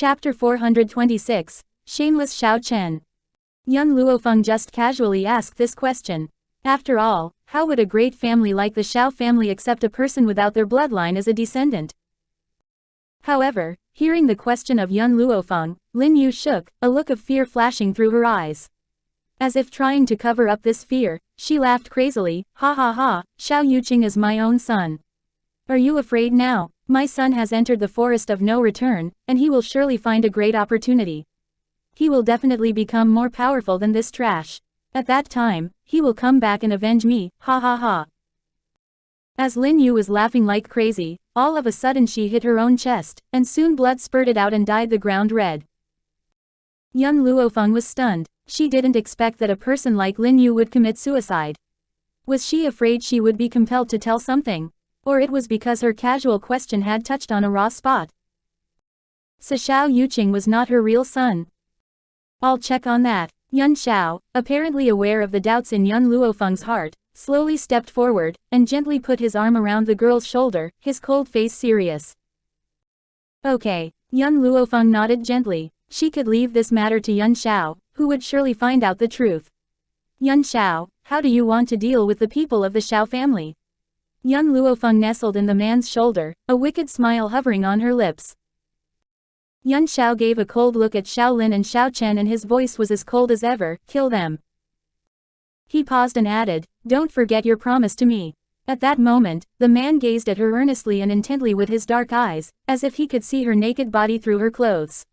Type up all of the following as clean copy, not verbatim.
Chapter 426, Shameless Xiao Chen. Young Luo Feng just casually asked this question. After all, how would a great family like the Xiao family accept a person without their bloodline as a descendant? However, hearing the question of young Luo Feng, Lin Yu shook, a look of fear flashing through her eyes. As if trying to cover up this fear, she laughed crazily, ha ha ha, Xiao Yuqing is my own son. Are you afraid now? My son has entered the forest of no return, and he will surely find a great opportunity. He will definitely become more powerful than this trash. At that time, he will come back and avenge me, ha ha ha. As Lin Yu was laughing like crazy, all of a sudden she hit her own chest, and soon blood spurted out and dyed the ground red. Young Luo Feng was stunned. She didn't expect that a person like Lin Yu would commit suicide. Was she afraid she would be compelled to tell something? Or it was because her casual question had touched on a raw spot. So Xiao Yuqing was not her real son. I'll check on that. Yun Xiao, apparently aware of the doubts in Yun Luo Feng's heart, slowly stepped forward, and gently put his arm around the girl's shoulder, his cold face serious. Okay. Yun Luo Feng nodded gently. She could leave this matter to Yun Xiao, who would surely find out the truth. Yun Xiao, how do you want to deal with the people of the Xiao family? Young Luo Feng nestled in the man's shoulder, a wicked smile hovering on her lips. Yun Xiao gave a cold look at Xiao Lin and Xiao Chen and his voice was as cold as ever, kill them. He paused and added, don't forget your promise to me. At that moment, the man gazed at her earnestly and intently with his dark eyes, as if he could see her naked body through her clothes.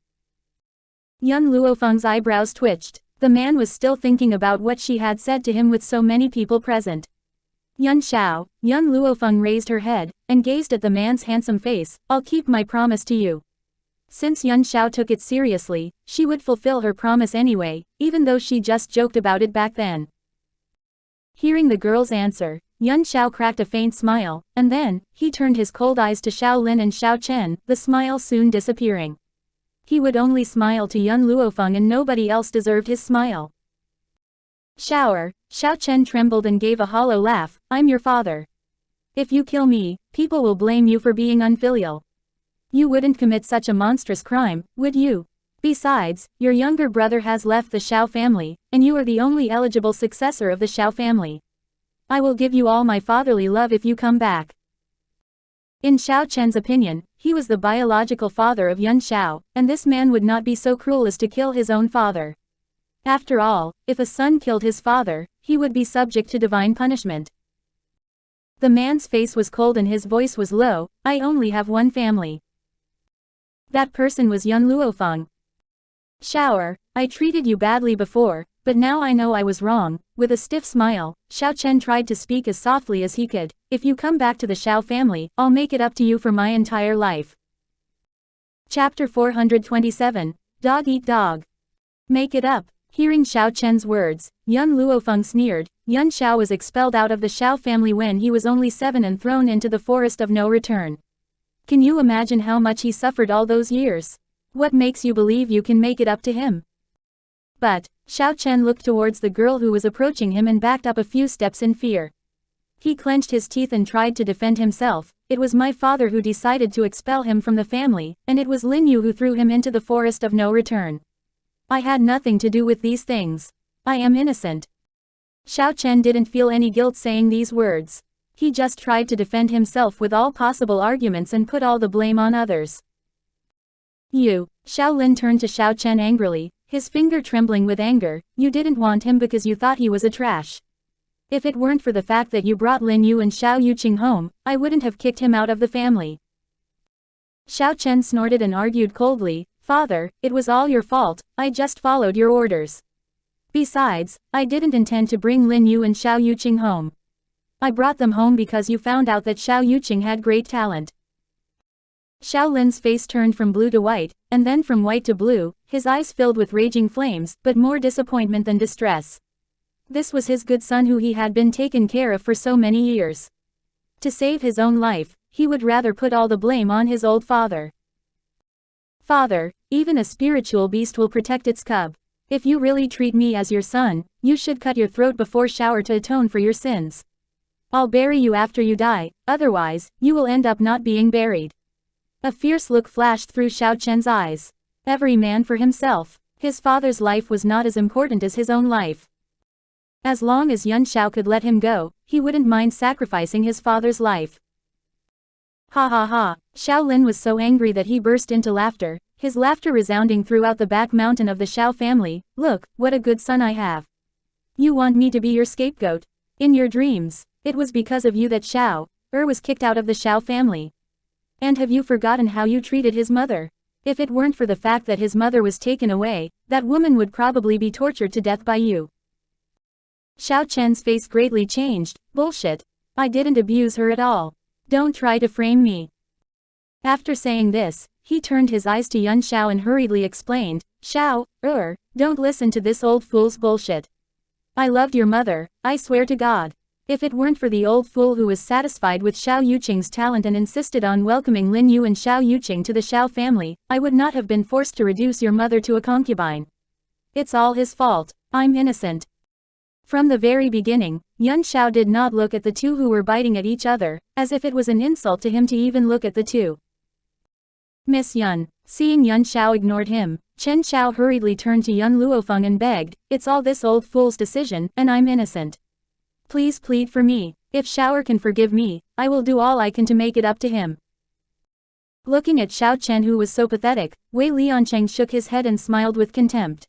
Young Luo Feng's eyebrows twitched. The man was still thinking about what she had said to him with so many people present. Yun Xiao, young Luo Feng raised her head, and gazed at the man's handsome face, I'll keep my promise to you. Since Yun Xiao took it seriously, she would fulfill her promise anyway, even though she just joked about it back then. Hearing the girl's answer, Yun Xiao cracked a faint smile, and then, he turned his cold eyes to Xiao Lin and Xiao Chen, the smile soon disappearing. He would only smile to Yun Luo Feng and nobody else deserved his smile. Shower, Xiao Chen trembled and gave a hollow laugh, I'm your father. If you kill me, people will blame you for being unfilial. You wouldn't commit such a monstrous crime, would you? Besides, your younger brother has left the Xiao family, and you are the only eligible successor of the Xiao family. I will give you all my fatherly love if you come back. In Xiao Chen's opinion, he was the biological father of Yun Xiao, and this man would not be so cruel as to kill his own father. After all, if a son killed his father, he would be subject to divine punishment. The man's face was cold and his voice was low, I only have one family. That person was young Luo Feng. Shower, I treated you badly before, but now I know I was wrong. With a stiff smile, Xiao Chen tried to speak as softly as he could, if you come back to the Xiao family, I'll make it up to you for my entire life. Chapter 427, Dog Eat Dog. Make it up. Hearing Xiao Chen's words, young Luo Feng sneered. Yun Xiao was expelled out of the Xiao family when he was only 7 and thrown into the forest of no return. Can you imagine how much he suffered all those years? What makes you believe you can make it up to him? But, Xiao Chen looked towards the girl who was approaching him and backed up a few steps in fear. He clenched his teeth and tried to defend himself. It was my father who decided to expel him from the family, and it was Lin Yu who threw him into the forest of no return. I had nothing to do with these things. I am innocent. Xiao Chen didn't feel any guilt saying these words. He just tried to defend himself with all possible arguments and put all the blame on others. You, Xiao Lin turned to Xiao Chen angrily, his finger trembling with anger, you didn't want him because you thought he was a trash. If it weren't for the fact that you brought Lin Yu and Xiao Yuqing home, I wouldn't have kicked him out of the family. Xiao Chen snorted and argued coldly, Father, it was all your fault, I just followed your orders. Besides, I didn't intend to bring Lin Yu and Xiao Yuqing home. I brought them home because you found out that Xiao Yuqing had great talent. Xiao Lin's face turned from blue to white, and then from white to blue, his eyes filled with raging flames, but more disappointment than distress. This was his good son who he had been taken care of for so many years. To save his own life, he would rather put all the blame on his old father. Father, even a spiritual beast will protect its cub. If you really treat me as your son, you should cut your throat before shower to atone for your sins. I'll bury you after you die, otherwise, you will end up not being buried. A fierce look flashed through Xiao Chen's eyes. Every man for himself. His father's life was not as important as his own life. As long as Yuan Shao could let him go, he wouldn't mind sacrificing his father's life. Ha ha ha. Xiao Lin was so angry that he burst into laughter, his laughter resounding throughout the back mountain of the Xiao family. Look, what a good son I have. You want me to be your scapegoat? In your dreams, it was because of you that Xiao was kicked out of the Xiao family. And have you forgotten how you treated his mother? If it weren't for the fact that his mother was taken away, that woman would probably be tortured to death by you. Xiao Chen's face greatly changed. Bullshit. I didn't abuse her at all. Don't try to frame me. After saying this, he turned his eyes to Yuan Shao and hurriedly explained, Xiao, don't listen to this old fool's bullshit. I loved your mother, I swear to God. If it weren't for the old fool who was satisfied with Xiao Yuqing's talent and insisted on welcoming Lin Yu and Xiao Yuqing to the Xiao family, I would not have been forced to reduce your mother to a concubine. It's all his fault. I'm innocent. From the very beginning, Yuan Shao did not look at the two who were biting at each other, as if it was an insult to him to even look at the two. Miss Yuan. Seeing Yuan Shao ignored him, Chen Xiao hurriedly turned to Luo Feng and begged, it's all this old fool's decision, and I'm innocent. Please plead for me. If Xiao can forgive me, I will do all I can to make it up to him. Looking at Xiao Chen who was so pathetic, Wei Liancheng shook his head and smiled with contempt.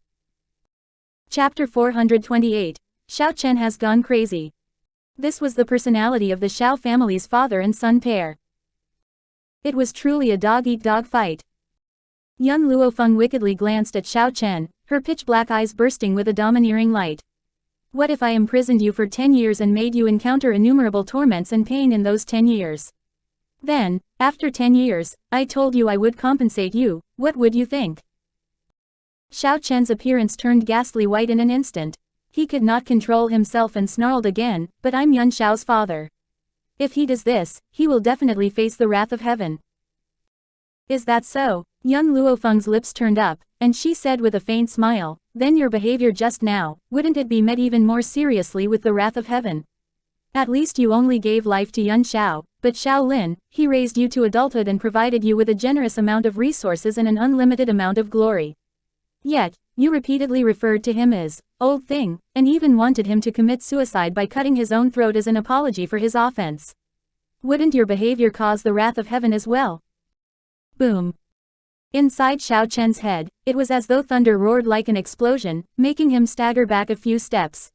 Chapter 428. Xiao Chen has gone crazy. This was the personality of the Xiao family's father and son pair. It was truly a dog-eat-dog fight. Luo Feng wickedly glanced at Xiao Chen, her pitch-black eyes bursting with a domineering light. What if I imprisoned you for 10 years and made you encounter innumerable torments and pain in those 10 years? Then, after 10 years, I told you I would compensate you, what would you think? Xiao Chen's appearance turned ghastly white in an instant. He could not control himself and snarled again, but I'm Yuan Shao's father. If he does this, he will definitely face the wrath of heaven. Is that so? Luo Feng's lips turned up, and she said with a faint smile, then your behavior just now, wouldn't it be met even more seriously with the wrath of heaven? At least you only gave life to Yuan Shao, but Xiao Lin, he raised you to adulthood and provided you with a generous amount of resources and an unlimited amount of glory. Yet, you repeatedly referred to him as old thing, and even wanted him to commit suicide by cutting his own throat as an apology for his offense. Wouldn't your behavior cause the wrath of heaven as well? Boom. Inside Xiao Chen's head, it was as though thunder roared like an explosion, making him stagger back a few steps.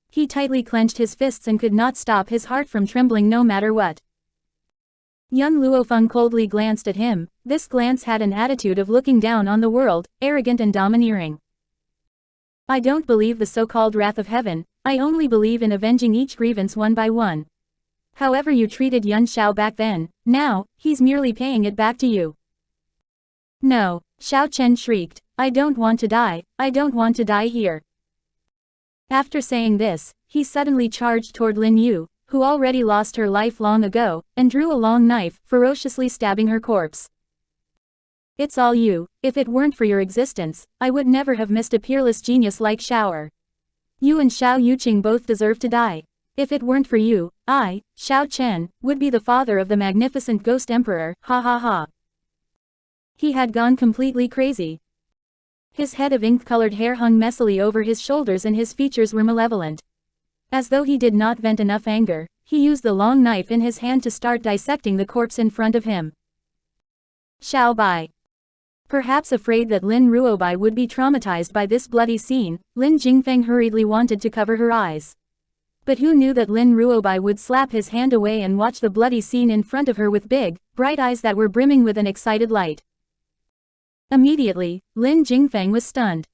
He tightly clenched his fists and could not stop his heart from trembling no matter what. Luo Feng coldly glanced at him. This glance had an attitude of looking down on the world, arrogant and domineering. I don't believe the so-called wrath of heaven, I only believe in avenging each grievance one by one. However you treated Yuan Shao back then, now, he's merely paying it back to you. No, Xiao Chen shrieked, I don't want to die, I don't want to die here. After saying this, he suddenly charged toward Lin Yu, who already lost her life long ago, and drew a long knife, ferociously stabbing her corpse. It's all you. If it weren't for your existence, I would never have missed a peerless genius like Xiao. You and Xiao Yuqing both deserve to die. If it weren't for you, I, Xiao Chen, would be the father of the magnificent ghost emperor, ha ha ha. He had gone completely crazy. His head of ink-colored hair hung messily over his shoulders and his features were malevolent. As though he did not vent enough anger, he used the long knife in his hand to start dissecting the corpse in front of him. Xiao Bai. Perhaps afraid that Lin Ruobai would be traumatized by this bloody scene, Lin Jingfeng hurriedly wanted to cover her eyes. But who knew that Lin Ruobai would slap his hand away and watch the bloody scene in front of her with big, bright eyes that were brimming with an excited light. Immediately, Lin Jingfeng was stunned.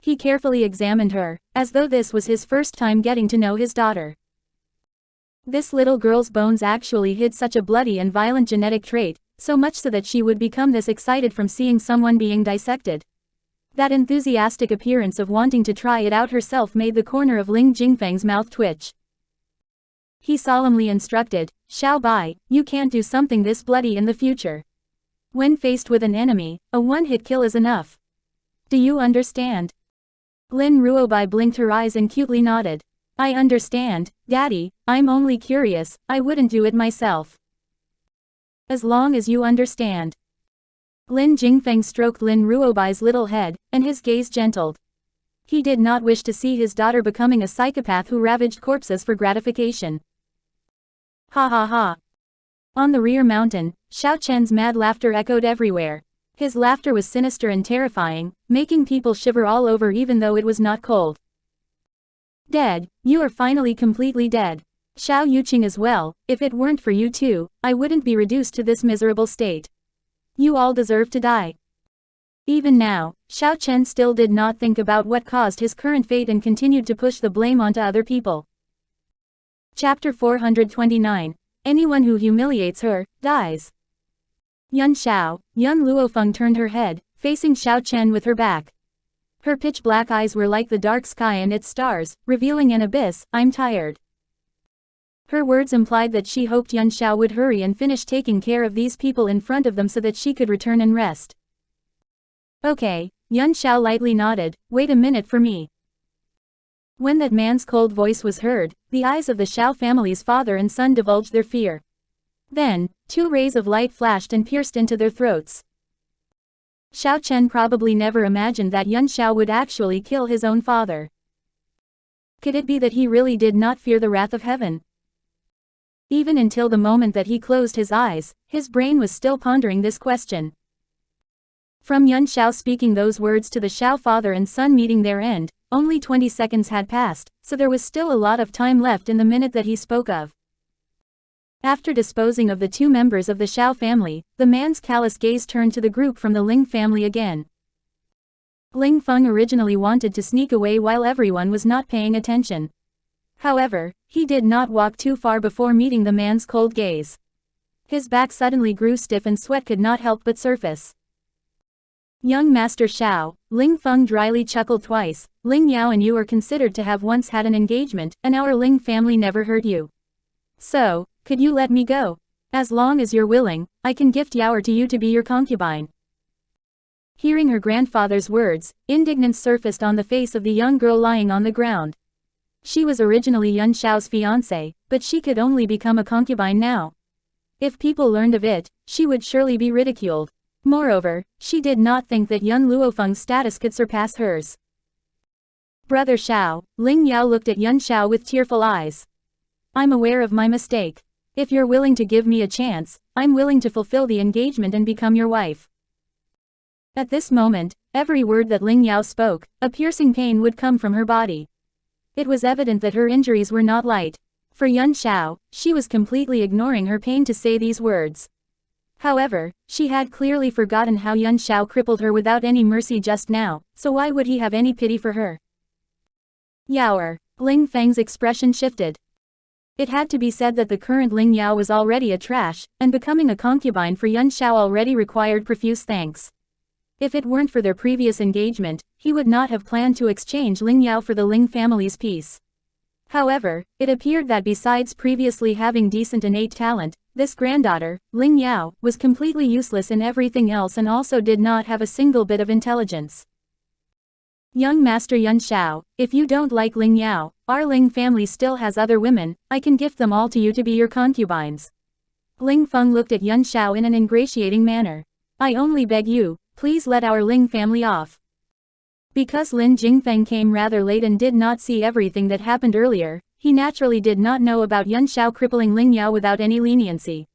He carefully examined her, as though this was his first time getting to know his daughter. This little girl's bones actually hid such a bloody and violent genetic trait, so much so that she would become this excited from seeing someone being dissected. That enthusiastic appearance of wanting to try it out herself made the corner of Lin Jingfeng's mouth twitch. He solemnly instructed, Xiao Bai, you can't do something this bloody in the future. When faced with an enemy, a one-hit kill is enough. Do you understand? Lin Ruobai blinked her eyes and cutely nodded. I understand, Daddy, I'm only curious, I wouldn't do it myself. As long as you understand. Lin Jingfeng stroked Lin Ruobai's little head, and his gaze gentled. He did not wish to see his daughter becoming a psychopath who ravaged corpses for gratification. Ha ha ha. On the rear mountain, Xiao Chen's mad laughter echoed everywhere. His laughter was sinister and terrifying, making people shiver all over even though it was not cold. Dead, you are finally completely dead. Xiao Yuqing as well, if it weren't for you two, I wouldn't be reduced to this miserable state. You all deserve to die. Even now, Xiao Chen still did not think about what caused his current fate and continued to push the blame onto other people. Chapter 429. Anyone who humiliates her, dies. Yun Xiao, Yun Luo Feng turned her head, facing Xiao Chen with her back. Her pitch-black eyes were like the dark sky and its stars, revealing an abyss. I'm tired. Her words implied that she hoped Yun Xiao would hurry and finish taking care of these people in front of them so that she could return and rest. Okay, Yun Xiao lightly nodded, wait a minute for me. When that man's cold voice was heard, the eyes of the Xiao family's father and son divulged their fear. Then, two rays of light flashed and pierced into their throats. Xiao Chen probably never imagined that Yun Xiao would actually kill his own father. Could it be that he really did not fear the wrath of heaven? Even until the moment that he closed his eyes, his brain was still pondering this question. From Yun Xiao speaking those words to the Xiao father and son meeting their end, only 20 seconds had passed, so there was still a lot of time left in the minute that he spoke of. After disposing of the two members of the Xiao family, the man's callous gaze turned to the group from the Ling family again. Ling Feng originally wanted to sneak away while everyone was not paying attention. However, he did not walk too far before meeting the man's cold gaze. His back suddenly grew stiff and sweat could not help but surface. Young Master Xiao, Ling Feng dryly chuckled twice, Ling Yao and you are considered to have once had an engagement, and our Ling family never hurt you. So, could you let me go? As long as you're willing, I can gift Yao to you to be your concubine. Hearing her grandfather's words, indignance surfaced on the face of the young girl lying on the ground. She was originally Yun Xiao's fiance, but she could only become a concubine now. If people learned of it, she would surely be ridiculed. Moreover, she did not think that Yun Luofeng's status could surpass hers. Brother Xiao, Ling Yao looked at Yun Xiao with tearful eyes. I'm aware of my mistake. If you're willing to give me a chance, I'm willing to fulfill the engagement and become your wife. At this moment, every word that Ling Yao spoke, a piercing pain would come from her body. It was evident that her injuries were not light. For Yun Xiao, she was completely ignoring her pain to say these words. However, she had clearly forgotten how Yun Xiao crippled her without any mercy just now, so why would he have any pity for her? Yaoer, Ling Feng's expression shifted. It had to be said that the current Ling Yao was already a trash, and becoming a concubine for Yun Xiao already required profuse thanks. If it weren't for their previous engagement, he would not have planned to exchange Ling Yao for the Ling family's peace. However, it appeared that besides previously having decent innate talent, this granddaughter, Ling Yao, was completely useless in everything else and also did not have a single bit of intelligence. Young Master Yun Xiao, if you don't like Ling Yao, our Ling family still has other women, I can gift them all to you to be your concubines. Ling Feng looked at Yun Xiao in an ingratiating manner. I only beg you, please let our Ling family off. Because Lin Jingfeng came rather late and did not see everything that happened earlier, he naturally did not know about Yun Xiao crippling Ling Yao without any leniency.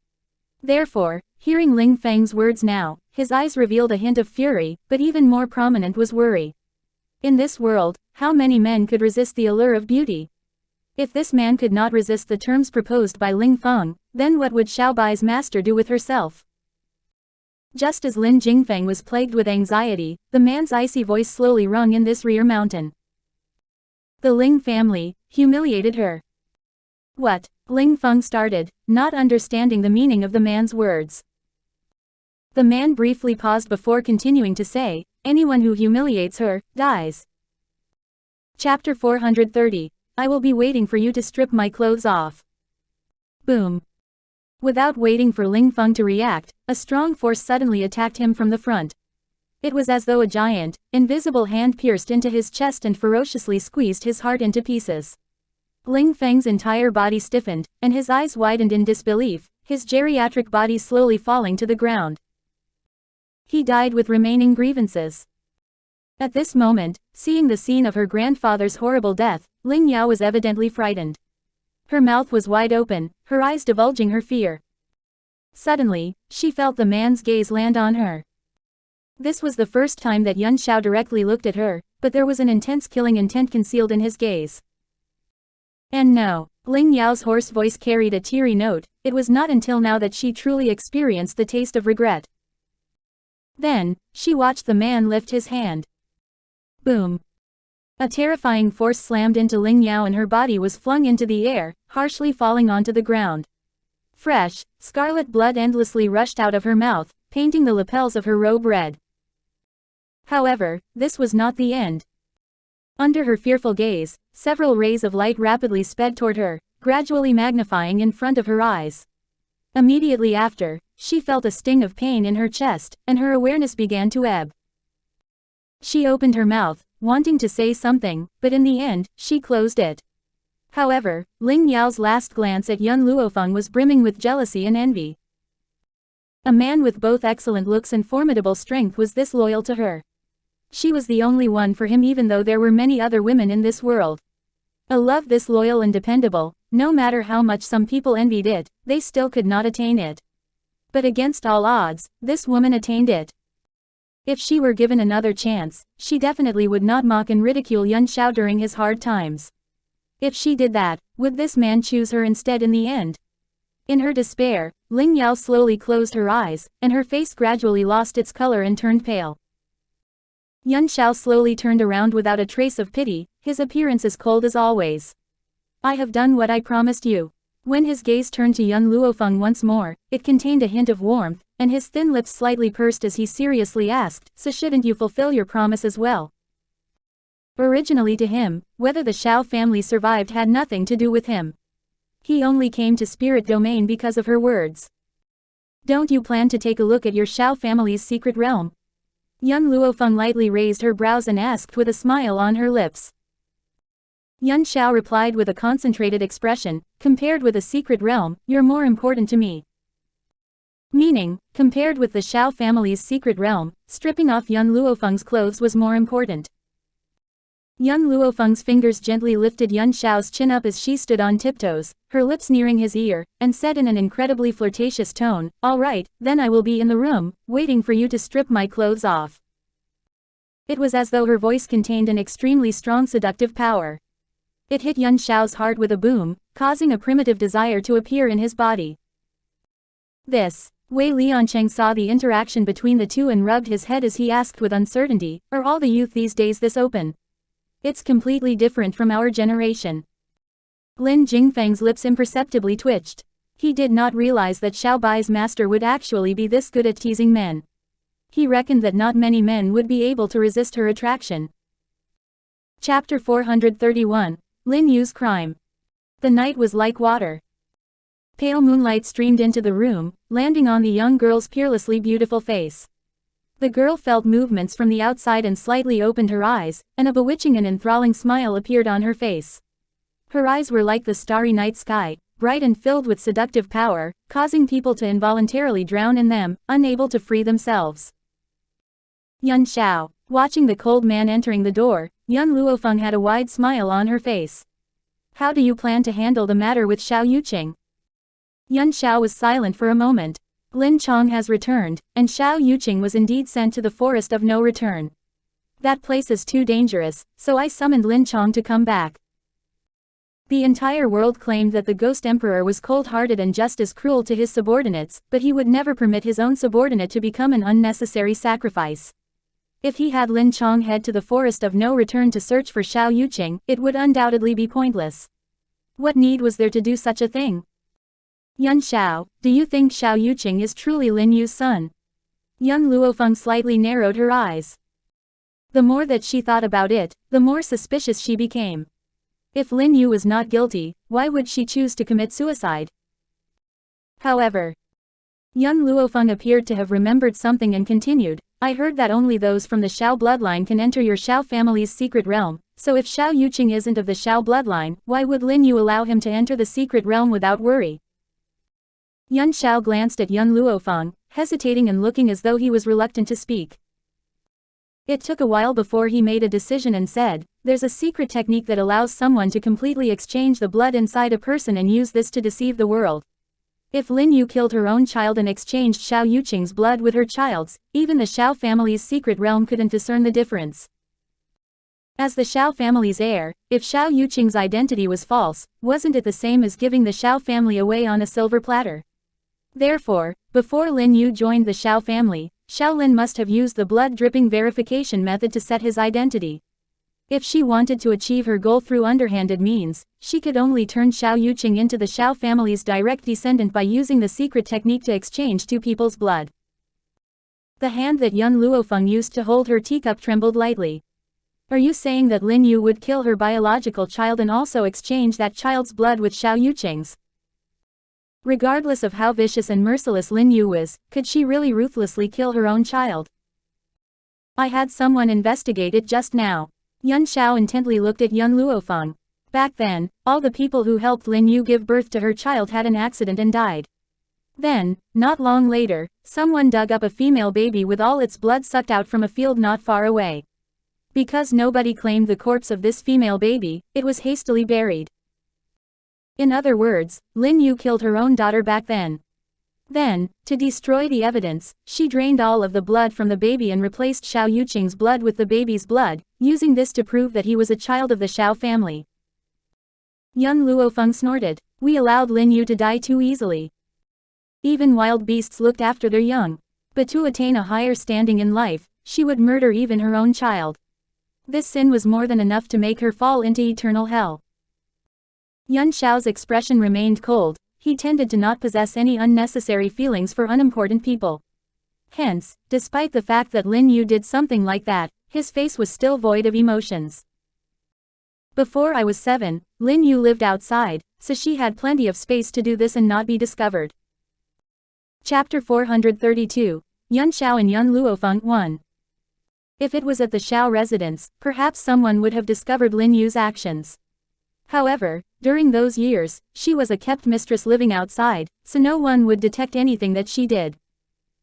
Therefore, hearing Ling Feng's words now, his eyes revealed a hint of fury, but even more prominent was worry. In this world, how many men could resist the allure of beauty? If this man could not resist the terms proposed by Ling Feng, then what would Xiao Bai's master do with herself? Just as Lin Jingfeng was plagued with anxiety, the man's icy voice slowly rung in this rear mountain. The Ling family humiliated her. What? Ling Feng started, not understanding the meaning of the man's words. The man briefly paused before continuing to say, anyone who humiliates her, dies. Chapter 430. I will be waiting for you to strip my clothes off. Boom. Without waiting for Ling Feng to react, a strong force suddenly attacked him from the front. It was as though a giant, invisible hand pierced into his chest and ferociously squeezed his heart into pieces. Ling Feng's entire body stiffened, and his eyes widened in disbelief, his geriatric body slowly falling to the ground. He died with remaining grievances. At this moment, seeing the scene of her grandfather's horrible death, Ling Yao was evidently frightened. Her mouth was wide open, her eyes divulging her fear. Suddenly, she felt the man's gaze land on her. This was the first time that Yuan Shao directly looked at her, but there was an intense killing intent concealed in his gaze. And no, Ling Yao's hoarse voice carried a teary note. It was not until now that she truly experienced the taste of regret. Then, she watched the man lift his hand. Boom. A terrifying force slammed into Ling Yao and her body was flung into the air, harshly falling onto the ground. Fresh, scarlet blood endlessly rushed out of her mouth, painting the lapels of her robe red. However, this was not the end. Under her fearful gaze, several rays of light rapidly sped toward her, gradually magnifying in front of her eyes. Immediately after, she felt a sting of pain in her chest, and her awareness began to ebb. She opened her mouth, wanting to say something, but in the end, she closed it. However, Ling Yao's last glance at young Luo Feng was brimming with jealousy and envy. A man with both excellent looks and formidable strength was this loyal to her. She was the only one for him even though there were many other women in this world. A love this loyal and dependable, no matter how much some people envied it, they still could not attain it. But against all odds, this woman attained it. If she were given another chance, she definitely would not mock and ridicule Yuan Shao during his hard times. If she did that, would this man choose her instead in the end? In her despair, Ling Yao slowly closed her eyes, and her face gradually lost its color and turned pale. Yuan Shao slowly turned around without a trace of pity, his appearance as cold as always. I have done what I promised you. When his gaze turned to young Luo Feng once more, it contained a hint of warmth, and his thin lips slightly pursed as he seriously asked, so shouldn't you fulfill your promise as well? Originally to him, whether the Xiao family survived had nothing to do with him. He only came to spirit domain because of her words. Don't you plan to take a look at your Xiao family's secret realm? Young Luo Feng lightly raised her brows and asked with a smile on her lips. Yuan Shao replied with a concentrated expression, compared with a secret realm, you're more important to me. Meaning, compared with the Xiao family's secret realm, stripping off young Luo Feng's clothes was more important. Young Luo Feng's fingers gently lifted Yuan Shao's chin up as she stood on tiptoes, her lips nearing his ear, and said in an incredibly flirtatious tone, all right, then I will be in the room, waiting for you to strip my clothes off. It was as though her voice contained an extremely strong seductive power. It hit Yuan Shao's heart with a boom, causing a primitive desire to appear in his body. Wei Liancheng saw the interaction between the two and rubbed his head as he asked with uncertainty, are all the youth these days this open? It's completely different from our generation. Lin Jingfeng's lips imperceptibly twitched. He did not realize that Xiao Bai's master would actually be this good at teasing men. He reckoned that not many men would be able to resist her attraction. Chapter 431, Lin Yu's Crime. The night was like water. Pale moonlight streamed into the room, landing on the young girl's peerlessly beautiful face. The girl felt movements from the outside and slightly opened her eyes, and a bewitching and enthralling smile appeared on her face. Her eyes were like the starry night sky, bright and filled with seductive power, causing people to involuntarily drown in them, unable to free themselves. Yuan Shao. Watching the cold man entering the door, young Luo Feng had a wide smile on her face. How do you plan to handle the matter with Xiao Yuqing? Yuan Shao was silent for a moment. Lin Chong has returned, and Xiao Yuqing was indeed sent to the forest of no return. That place is too dangerous, so I summoned Lin Chong to come back. The entire world claimed that the Ghost Emperor was cold-hearted and just as cruel to his subordinates, but he would never permit his own subordinate to become an unnecessary sacrifice. If he had Lin Chong head to the forest of no return to search for Xiao Yuqing, it would undoubtedly be pointless. What need was there to do such a thing? Yuan Shao, do you think Xiao Yuqing is truly Lin Yu's son? Young Luo Feng slightly narrowed her eyes. The more that she thought about it, the more suspicious she became. If Lin Yu was not guilty, why would she choose to commit suicide? However, young Luo Feng appeared to have remembered something and continued, I heard that only those from the Xiao bloodline can enter your Xiao family's secret realm, so if Xiao Yuqing isn't of the Xiao bloodline, why would Lin Yu allow him to enter the secret realm without worry? Yuan Shao glanced at young Luo Feng, hesitating and looking as though he was reluctant to speak. It took a while before he made a decision and said, "There's a secret technique that allows someone to completely exchange the blood inside a person and use this to deceive the world. If Lin Yu killed her own child and exchanged Xiao Yuqing's blood with her child's, even the Xiao family's secret realm couldn't discern the difference. As the Xiao family's heir, if Xiao Yuqing's identity was false, wasn't it the same as giving the Xiao family away on a silver platter? Therefore, before Lin Yu joined the Xiao family, Xiao Lin must have used the blood-dripping verification method to set his identity. If she wanted to achieve her goal through underhanded means, she could only turn Xiao Yuqing into the Xiao family's direct descendant by using the secret technique to exchange two people's blood." The hand that young Luo Feng used to hold her teacup trembled lightly. "Are you saying that Lin Yu would kill her biological child and also exchange that child's blood with Xiao Yuqing's?" Regardless of how vicious and merciless Lin Yu was, could she really ruthlessly kill her own child? "I had someone investigate it just now." Yun Xiao intently looked at young Luo Feng. Back then, all the people who helped Lin Yu give birth to her child had an accident and died. Then, not long later, someone dug up a female baby with all its blood sucked out from a field not far away. Because nobody claimed the corpse of this female baby, it was hastily buried. In other words, Lin Yu killed her own daughter back then. Then, to destroy the evidence, she drained all of the blood from the baby and replaced Xiao Yuqing's blood with the baby's blood, using this to prove that he was a child of the Xiao family. Young Luo Feng snorted. "We allowed Lin Yu to die too easily. Even wild beasts looked after their young. But to attain a higher standing in life, she would murder even her own child. This sin was more than enough to make her fall into eternal hell." Yun Xiao's expression remained cold. He tended to not possess any unnecessary feelings for unimportant people. Hence, despite the fact that Lin Yu did something like that, his face was still void of emotions. "Before I was 7, Lin Yu lived outside, so she had plenty of space to do this and not be discovered." Chapter 432, Yun Xiao and Yun Luofeng 1. If it was at the Xiao residence, perhaps someone would have discovered Lin Yu's actions. However, during those years, she was a kept mistress living outside, so no one would detect anything that she did.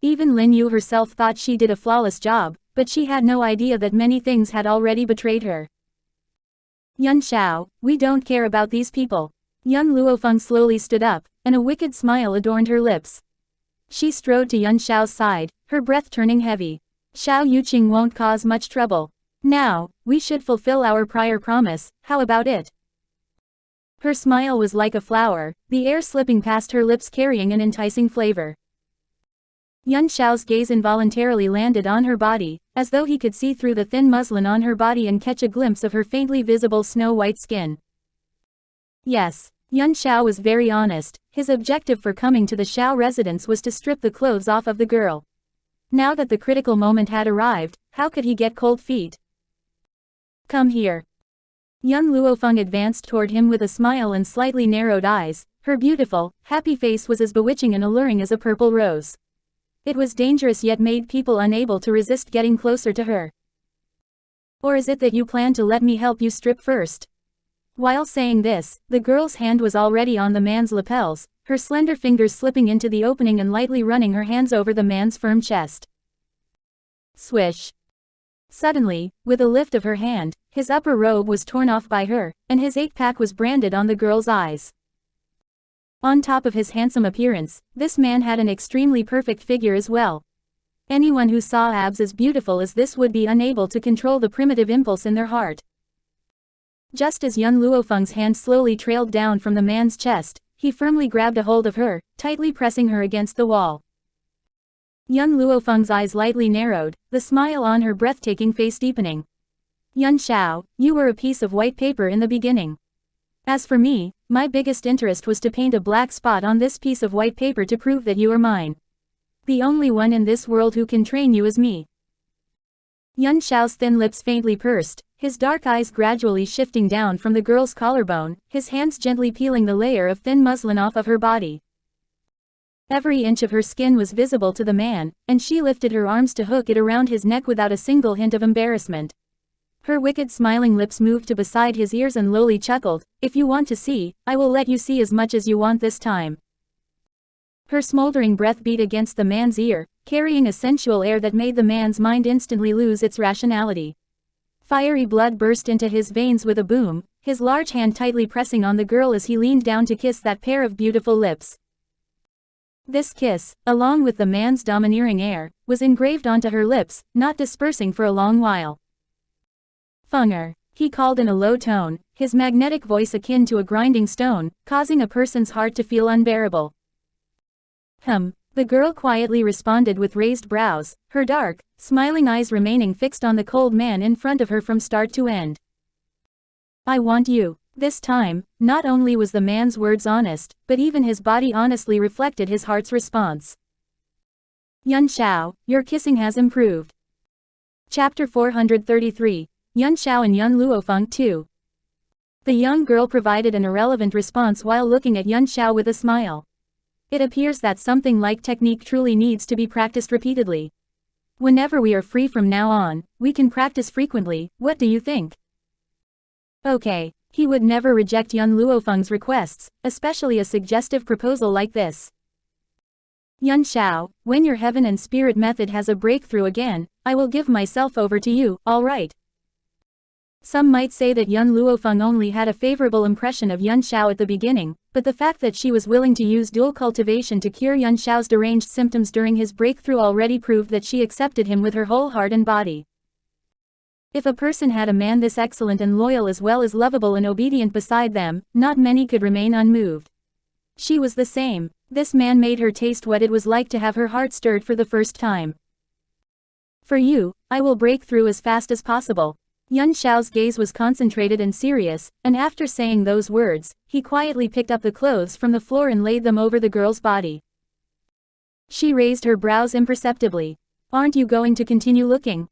Even Lin Yu herself thought she did a flawless job, but she had no idea that many things had already betrayed her. "Yun Xiao, we don't care about these people." Young Luofeng slowly stood up, and a wicked smile adorned her lips. She strode to Yun Xiao's side, her breath turning heavy. "Xiao Yuqing won't cause much trouble. Now, we should fulfill our prior promise, how about it?" Her smile was like a flower, the air slipping past her lips carrying an enticing flavor. Yun Xiao's gaze involuntarily landed on her body, as though he could see through the thin muslin on her body and catch a glimpse of her faintly visible snow-white skin. Yes, Yun Xiao was very honest. His objective for coming to the Xiao residence was to strip the clothes off of the girl. Now that the critical moment had arrived, how could he get cold feet? "Come here." Young Luofeng advanced toward him with a smile and slightly narrowed eyes. Her beautiful, happy face was as bewitching and alluring as a purple rose. It was dangerous yet made people unable to resist getting closer to her. "Or is it that you plan to let me help you strip first?" While saying this, the girl's hand was already on the man's lapels, her slender fingers slipping into the opening and lightly running her hands over the man's firm chest. Swish. Suddenly, with a lift of her hand, his upper robe was torn off by her, and his 8-pack was branded on the girl's eyes. On top of his handsome appearance, this man had an extremely perfect figure as well. Anyone who saw abs as beautiful as this would be unable to control the primitive impulse in their heart. Just as Yun Luofeng's hand slowly trailed down from the man's chest, he firmly grabbed a hold of her, tightly pressing her against the wall. Yun Luofeng's eyes lightly narrowed, the smile on her breathtaking face deepening. "Yun Xiao, you were a piece of white paper in the beginning. As for me, my biggest interest was to paint a black spot on this piece of white paper to prove that you are mine. The only one in this world who can train you is me." Yun Xiao's thin lips faintly pursed, his dark eyes gradually shifting down from the girl's collarbone, his hands gently peeling the layer of thin muslin off of her body. Every inch of her skin was visible to the man, and she lifted her arms to hook it around his neck without a single hint of embarrassment. Her wicked smiling lips moved to beside his ears and lowly chuckled, "If you want to see, I will let you see as much as you want this time." Her smoldering breath beat against the man's ear, carrying a sensual air that made the man's mind instantly lose its rationality. Fiery blood burst into his veins with a boom, his large hand tightly pressing on the girl as he leaned down to kiss that pair of beautiful lips. This kiss, along with the man's domineering air, was engraved onto her lips, not dispersing for a long while. "Fenger," he called in a low tone, his magnetic voice akin to a grinding stone, causing a person's heart to feel unbearable. The girl quietly responded with raised brows, her dark, smiling eyes remaining fixed on the cold man in front of her from start to end. "I want you." This time, not only was the man's words honest, but even his body honestly reflected his heart's response. "Yun Xiao, your kissing has improved." Chapter 433, Yun Xiao and Yun Luo Feng 2. The young girl provided an irrelevant response while looking at Yun Xiao with a smile. It appears that something like technique truly needs to be practiced repeatedly. Whenever we are free from now on, we can practice frequently, what do you think? Okay, he would never reject Yun Luofeng's requests, especially a suggestive proposal like this. "Yun Xiao, when your heaven and spirit method has a breakthrough again, I will give myself over to you, alright?" Some might say that Yun Luofeng only had a favorable impression of Yun Xiao at the beginning, but the fact that she was willing to use dual cultivation to cure Yun Xiao's deranged symptoms during his breakthrough already proved that she accepted him with her whole heart and body. If a person had a man this excellent and loyal as well as lovable and obedient beside them, not many could remain unmoved. She was the same. This man made her taste what it was like to have her heart stirred for the first time. "For you, I will break through as fast as possible." Yun Xiao's gaze was concentrated and serious, and after saying those words, he quietly picked up the clothes from the floor and laid them over the girl's body. She raised her brows imperceptibly. "Aren't you going to continue looking?"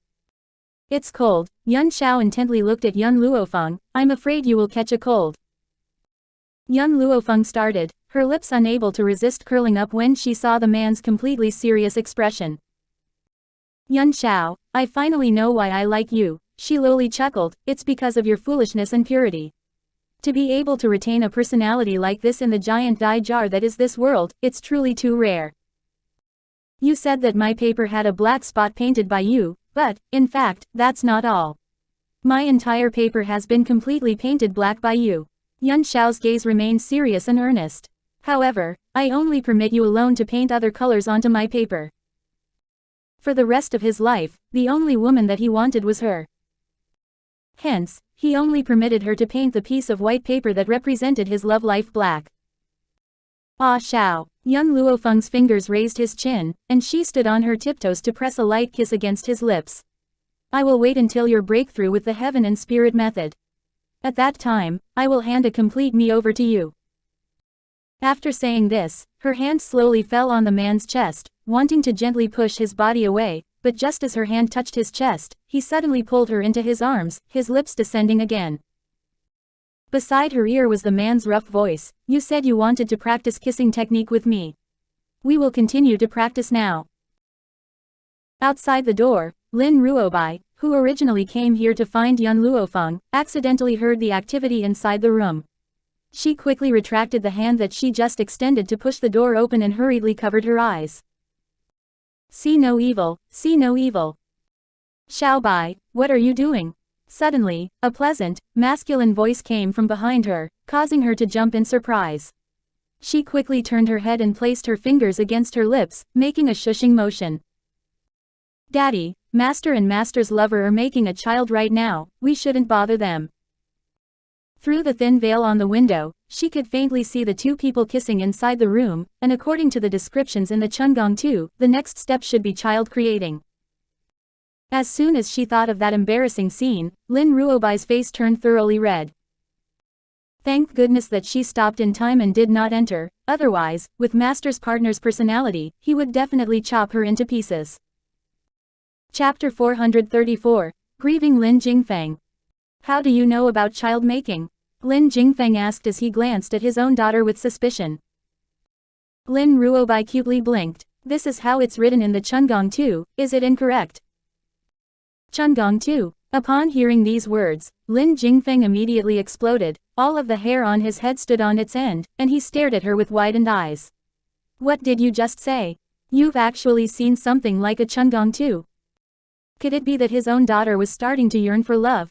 "It's cold." Yun Xiao intently looked at Yun Luofeng. "I'm afraid you will catch a cold." Yun Luofeng started, her lips unable to resist curling up when she saw the man's completely serious expression. "Yun Xiao, I finally know why I like you." She lowly chuckled, "It's because of your foolishness and purity. To be able to retain a personality like this in the giant dye jar that is this world, it's truly too rare. You said that my paper had a black spot painted by you, but, in fact, that's not all. My entire paper has been completely painted black by you." Yun Xiao's gaze remained serious and earnest. "However, I only permit you alone to paint other colors onto my paper." For the rest of his life, the only woman that he wanted was her. Hence, he only permitted her to paint the piece of white paper that represented his love life black. "Ah Xiao." Yun Luofeng's fingers raised his chin, and she stood on her tiptoes to press a light kiss against his lips. "I will wait until your breakthrough with the heaven and spirit method. At that time, I will hand a complete me over to you." After saying this, her hand slowly fell on the man's chest, wanting to gently push his body away, but just as her hand touched his chest, he suddenly pulled her into his arms, his lips descending again. Beside her ear was the man's rough voice. "You said you wanted to practice kissing technique with me. We will continue to practice now." Outside the door, Lin Ruobai, who originally came here to find Yun Luofeng, accidentally heard the activity inside the room. She quickly retracted the hand that she just extended to push the door open and hurriedly covered her eyes. "See no evil, see no evil." "Xiao Bai, what are you doing?" Suddenly, a pleasant, masculine voice came from behind her, causing her to jump in surprise. She quickly turned her head and placed her fingers against her lips, making a shushing motion. "Daddy, Master and Master's lover are making a child right now, we shouldn't bother them." Through the thin veil on the window, she could faintly see the two people kissing inside the room, and according to the descriptions in the Chungong 2, the next step should be child creating. As soon as she thought of that embarrassing scene, Lin Ruobai's face turned thoroughly red. Thank goodness that she stopped in time and did not enter, otherwise, with Master's partner's personality, he would definitely chop her into pieces. Chapter 434, Grieving Lin Jingfeng. "How do you know about child making?" Lin Jingfeng asked as he glanced at his own daughter with suspicion. Lin Ruobai cutely blinked. "This is how it's written in the Chungong 2, is it incorrect?" Chungong 2. Upon hearing these words, Lin Jingfeng immediately exploded, all of the hair on his head stood on its end, and he stared at her with widened eyes. What did you just say? You've actually seen something like a Chungong too. Could it be that his own daughter was starting to yearn for love?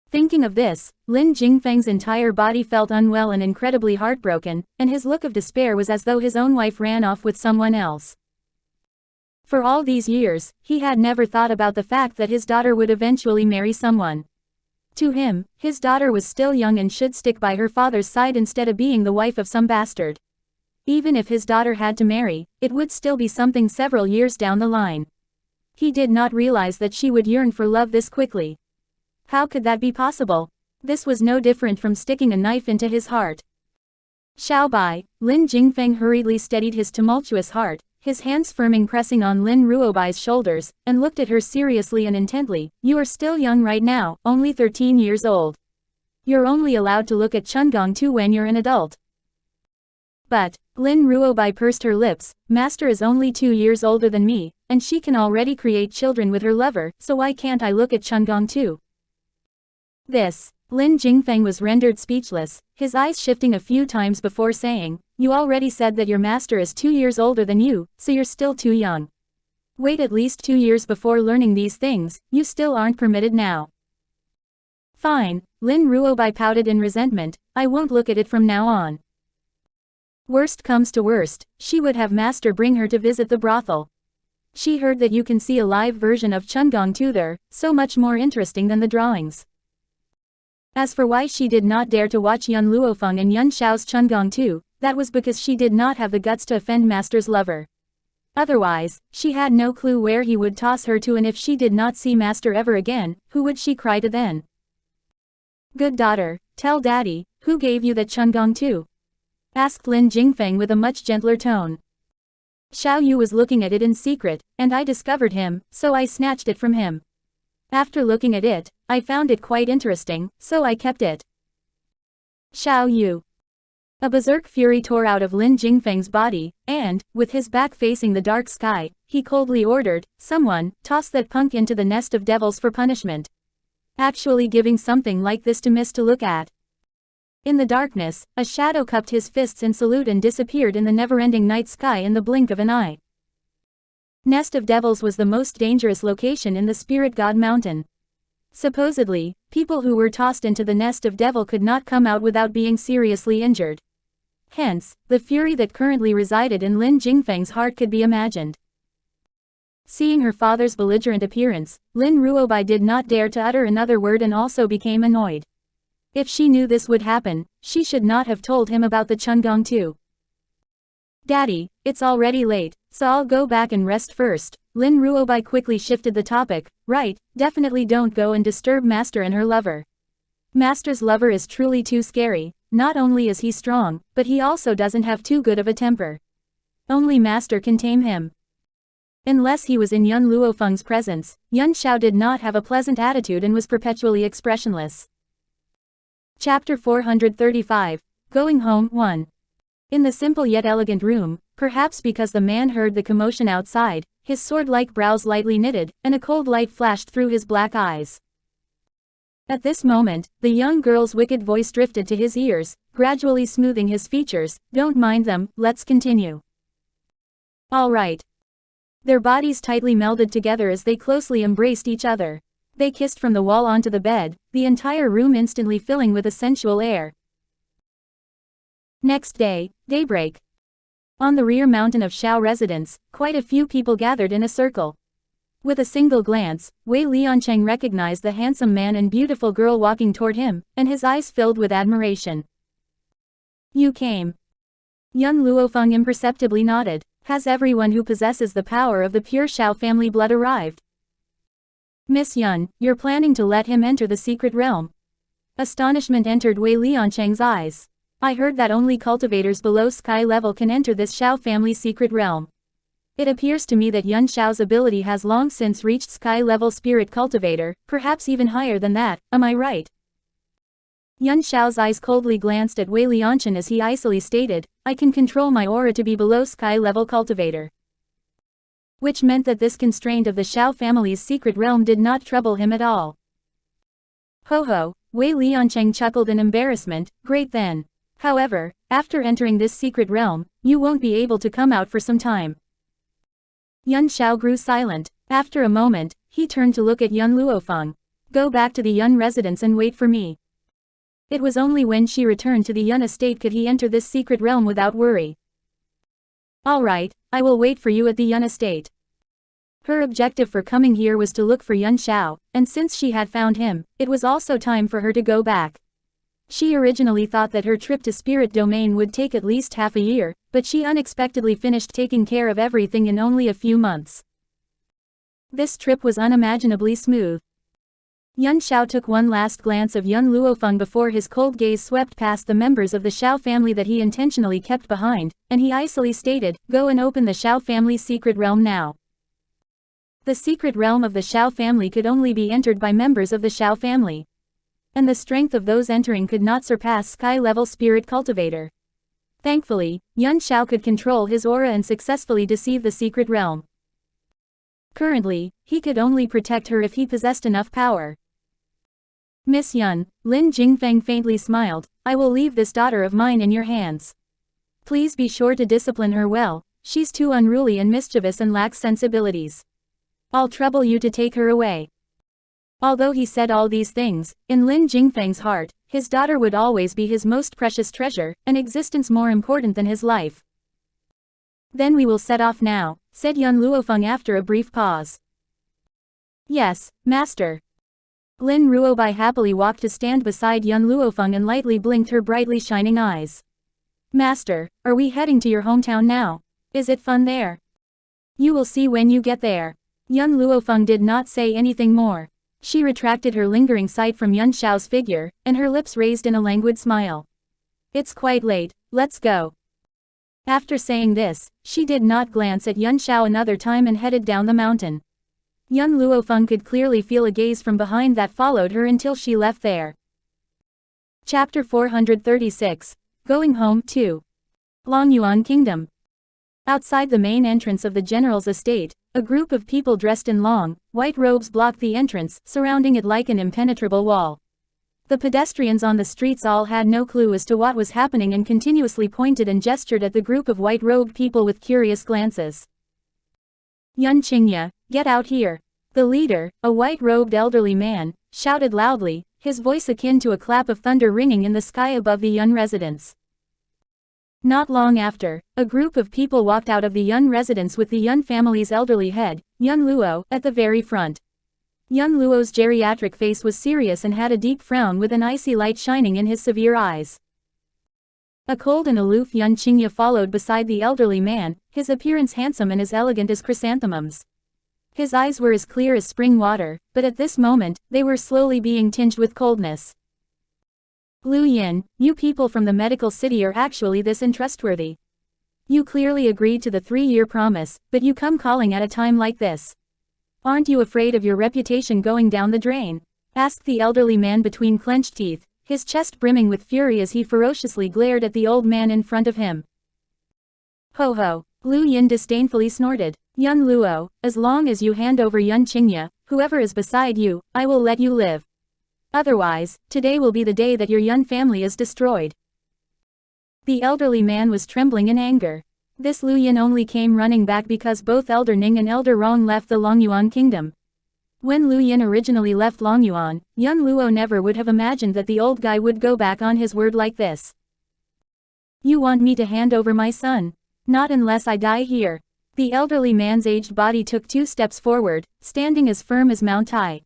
Thinking of this, Lin Jingfeng's entire body felt unwell and incredibly heartbroken, and his look of despair was as though his own wife ran off with someone else. For all these years, he had never thought about the fact that his daughter would eventually marry someone. To him, his daughter was still young and should stick by her father's side instead of being the wife of some bastard. Even if his daughter had to marry, it would still be something several years down the line. He did not realize that she would yearn for love this quickly. How could that be possible? This was no different from sticking a knife into his heart. Xiao Bai, Lin Jingfeng hurriedly steadied his tumultuous heart, his hands firming pressing on Lin Ruobai's shoulders, and looked at her seriously and intently. You are still young right now, only 13 years old. You're only allowed to look at Chungong too when you're an adult. But, Lin Ruobai pursed her lips, Master is only 2 years older than me, and she can already create children with her lover, so why can't I look at Chungong too? This. Lin Jingfeng was rendered speechless, his eyes shifting a few times before saying, you already said that your master is 2 years older than you, so you're still too young. Wait at least 2 years before learning these things, you still aren't permitted now. Fine, Lin Ruobai pouted in resentment, I won't look at it from now on. Worst comes to worst, she would have master bring her to visit the brothel. She heard that you can see a live version of Chungong too there, so much more interesting than the drawings. As for why she did not dare to watch Yun Luo Feng and Yun Xiao's Chungong too, that was because she did not have the guts to offend master's lover. Otherwise, she had no clue where he would toss her to, and if she did not see master ever again, who would she cry to then? Good daughter, tell daddy, who gave you that Chungong too? Asked Lin Jingfeng with a much gentler tone. Xiao Yu was looking at it in secret, and I discovered him, so I snatched it from him. After looking at it, I found it quite interesting, so I kept it. Xiao Yu. A berserk fury tore out of Lin Jingfeng's body, and, with his back facing the dark sky, he coldly ordered, someone, toss that punk into the nest of devils for punishment. Actually giving something like this to Miss to look at. In the darkness, a shadow cupped his fists in salute and disappeared in the never-ending night sky in the blink of an eye. Nest of Devils was the most dangerous location in the Spirit God Mountain. Supposedly, people who were tossed into the Nest of Devil could not come out without being seriously injured. Hence, the fury that currently resided in Lin Jingfeng's heart could be imagined. Seeing her father's belligerent appearance, Lin Ruobai did not dare to utter another word and also became annoyed. If she knew this would happen, she should not have told him about the Chungong too. Daddy, it's already late, so I'll go back and rest first. Lin Ruobai quickly shifted the topic. Right, definitely don't go and disturb Master and her lover. Master's lover is truly too scary, not only is he strong, but he also doesn't have too good of a temper. Only Master can tame him. Unless he was in Yun Luo Feng's presence, Yun Xiao did not have a pleasant attitude and was perpetually expressionless. Chapter 435, Going Home 1. In the simple yet elegant room, perhaps because the man heard the commotion outside, his sword-like brows lightly knitted, and a cold light flashed through his black eyes. At this moment, the young girl's wicked voice drifted to his ears, gradually smoothing his features. Don't mind them, let's continue. All right. Their bodies tightly melded together as they closely embraced each other. They kissed from the wall onto the bed, the entire room instantly filling with a sensual air. Next day, daybreak. On the rear mountain of Xiao residence, quite a few people gathered in a circle. With a single glance, Wei Liancheng recognized the handsome man and beautiful girl walking toward him, and his eyes filled with admiration. You came. Yun Luofeng imperceptibly nodded. Has everyone who possesses the power of the pure Xiao family blood arrived? Miss Yun, you're planning to let him enter the secret realm? Astonishment entered Wei Liancheng's eyes. I heard that only cultivators below sky level can enter this Xiao family's secret realm. It appears to me that Yun Xiao's ability has long since reached sky level spirit cultivator, perhaps even higher than that, am I right? Yun Xiao's eyes coldly glanced at Wei Lianchen as he icily stated, I can control my aura to be below sky level cultivator. Which meant that this constraint of the Xiao family's secret realm did not trouble him at all. Ho ho, Wei Liancheng chuckled in embarrassment, great then. However, after entering this secret realm, you won't be able to come out for some time. Yun Xiao grew silent. After a moment, he turned to look at Yun Luo Feng. Go back to the Yun residence and wait for me. It was only when she returned to the Yun estate could he enter this secret realm without worry. Alright, I will wait for you at the Yun estate. Her objective for coming here was to look for Yun Xiao, and since she had found him, it was also time for her to go back. She originally thought that her trip to Spirit Domain would take at least half a year, but she unexpectedly finished taking care of everything in only a few months. This trip was unimaginably smooth. Yun Xiao took one last glance of Yun Luofeng before his cold gaze swept past the members of the Xiao family that he intentionally kept behind, and he icily stated, "Go and open the Xiao family's secret realm now." The secret realm of the Xiao family could only be entered by members of the Xiao family. And the strength of those entering could not surpass sky-level spirit cultivator. Thankfully, Yun Xiao could control his aura and successfully deceive the secret realm. Currently, he could only protect her if he possessed enough power. Miss Yun, Lin Jingfeng faintly smiled, I will leave this daughter of mine in your hands. Please be sure to discipline her well, she's too unruly and mischievous and lacks sensibilities. I'll trouble you to take her away. Although he said all these things, in Lin Jingfeng's heart, his daughter would always be his most precious treasure, an existence more important than his life. Then we will set off now, said Yun Luofeng after a brief pause. Yes, master. Lin Ruobai happily walked to stand beside Yun Luofeng and lightly blinked her brightly shining eyes. Master, are we heading to your hometown now? Is it fun there? You will see when you get there. Yun Luofeng did not say anything more. She retracted her lingering sight from Yun Xiao's figure, and her lips raised in a languid smile. It's quite late, let's go. After saying this, she did not glance at Yun Xiao another time and headed down the mountain. Yun Luofeng could clearly feel a gaze from behind that followed her until she left there. Chapter 436. Going Home 2. Longyuan Kingdom. Outside the main entrance of the general's estate, a group of people dressed in long, white robes blocked the entrance, surrounding it like an impenetrable wall. The pedestrians on the streets all had no clue as to what was happening and continuously pointed and gestured at the group of white-robed people with curious glances. Yun Qingye, get out here. The leader, a white-robed elderly man, shouted loudly, his voice akin to a clap of thunder ringing in the sky above the Yun residence. Not long after, a group of people walked out of the Yun residence with the Yun family's elderly head, Yun Luo, at the very front. Yun Luo's geriatric face was serious and had a deep frown with an icy light shining in his severe eyes. A cold and aloof Yun Qingye followed beside the elderly man, his appearance handsome and as elegant as chrysanthemums. His eyes were as clear as spring water, but at this moment, they were slowly being tinged with coldness. Lu Yin, you people from the medical city are actually this untrustworthy. You clearly agreed to the 3-year promise, but you come calling at a time like this. Aren't you afraid of your reputation going down the drain? Asked the elderly man between clenched teeth, his chest brimming with fury as he ferociously glared at the old man in front of him. Ho ho, Lu Yin disdainfully snorted. Yun Luo, as long as you hand over Yun Qingye, whoever is beside you, I will let you live. Otherwise, today will be the day that your Yun family is destroyed. The elderly man was trembling in anger. This Lu Yin only came running back because both Elder Ning and Elder Rong left the Longyuan kingdom. When Lu Yin originally left Longyuan, Yun Luo never would have imagined that the old guy would go back on his word like this. You want me to hand over my son? Not unless I die here. The elderly man's aged body took 2 steps forward, standing as firm as Mount Tai.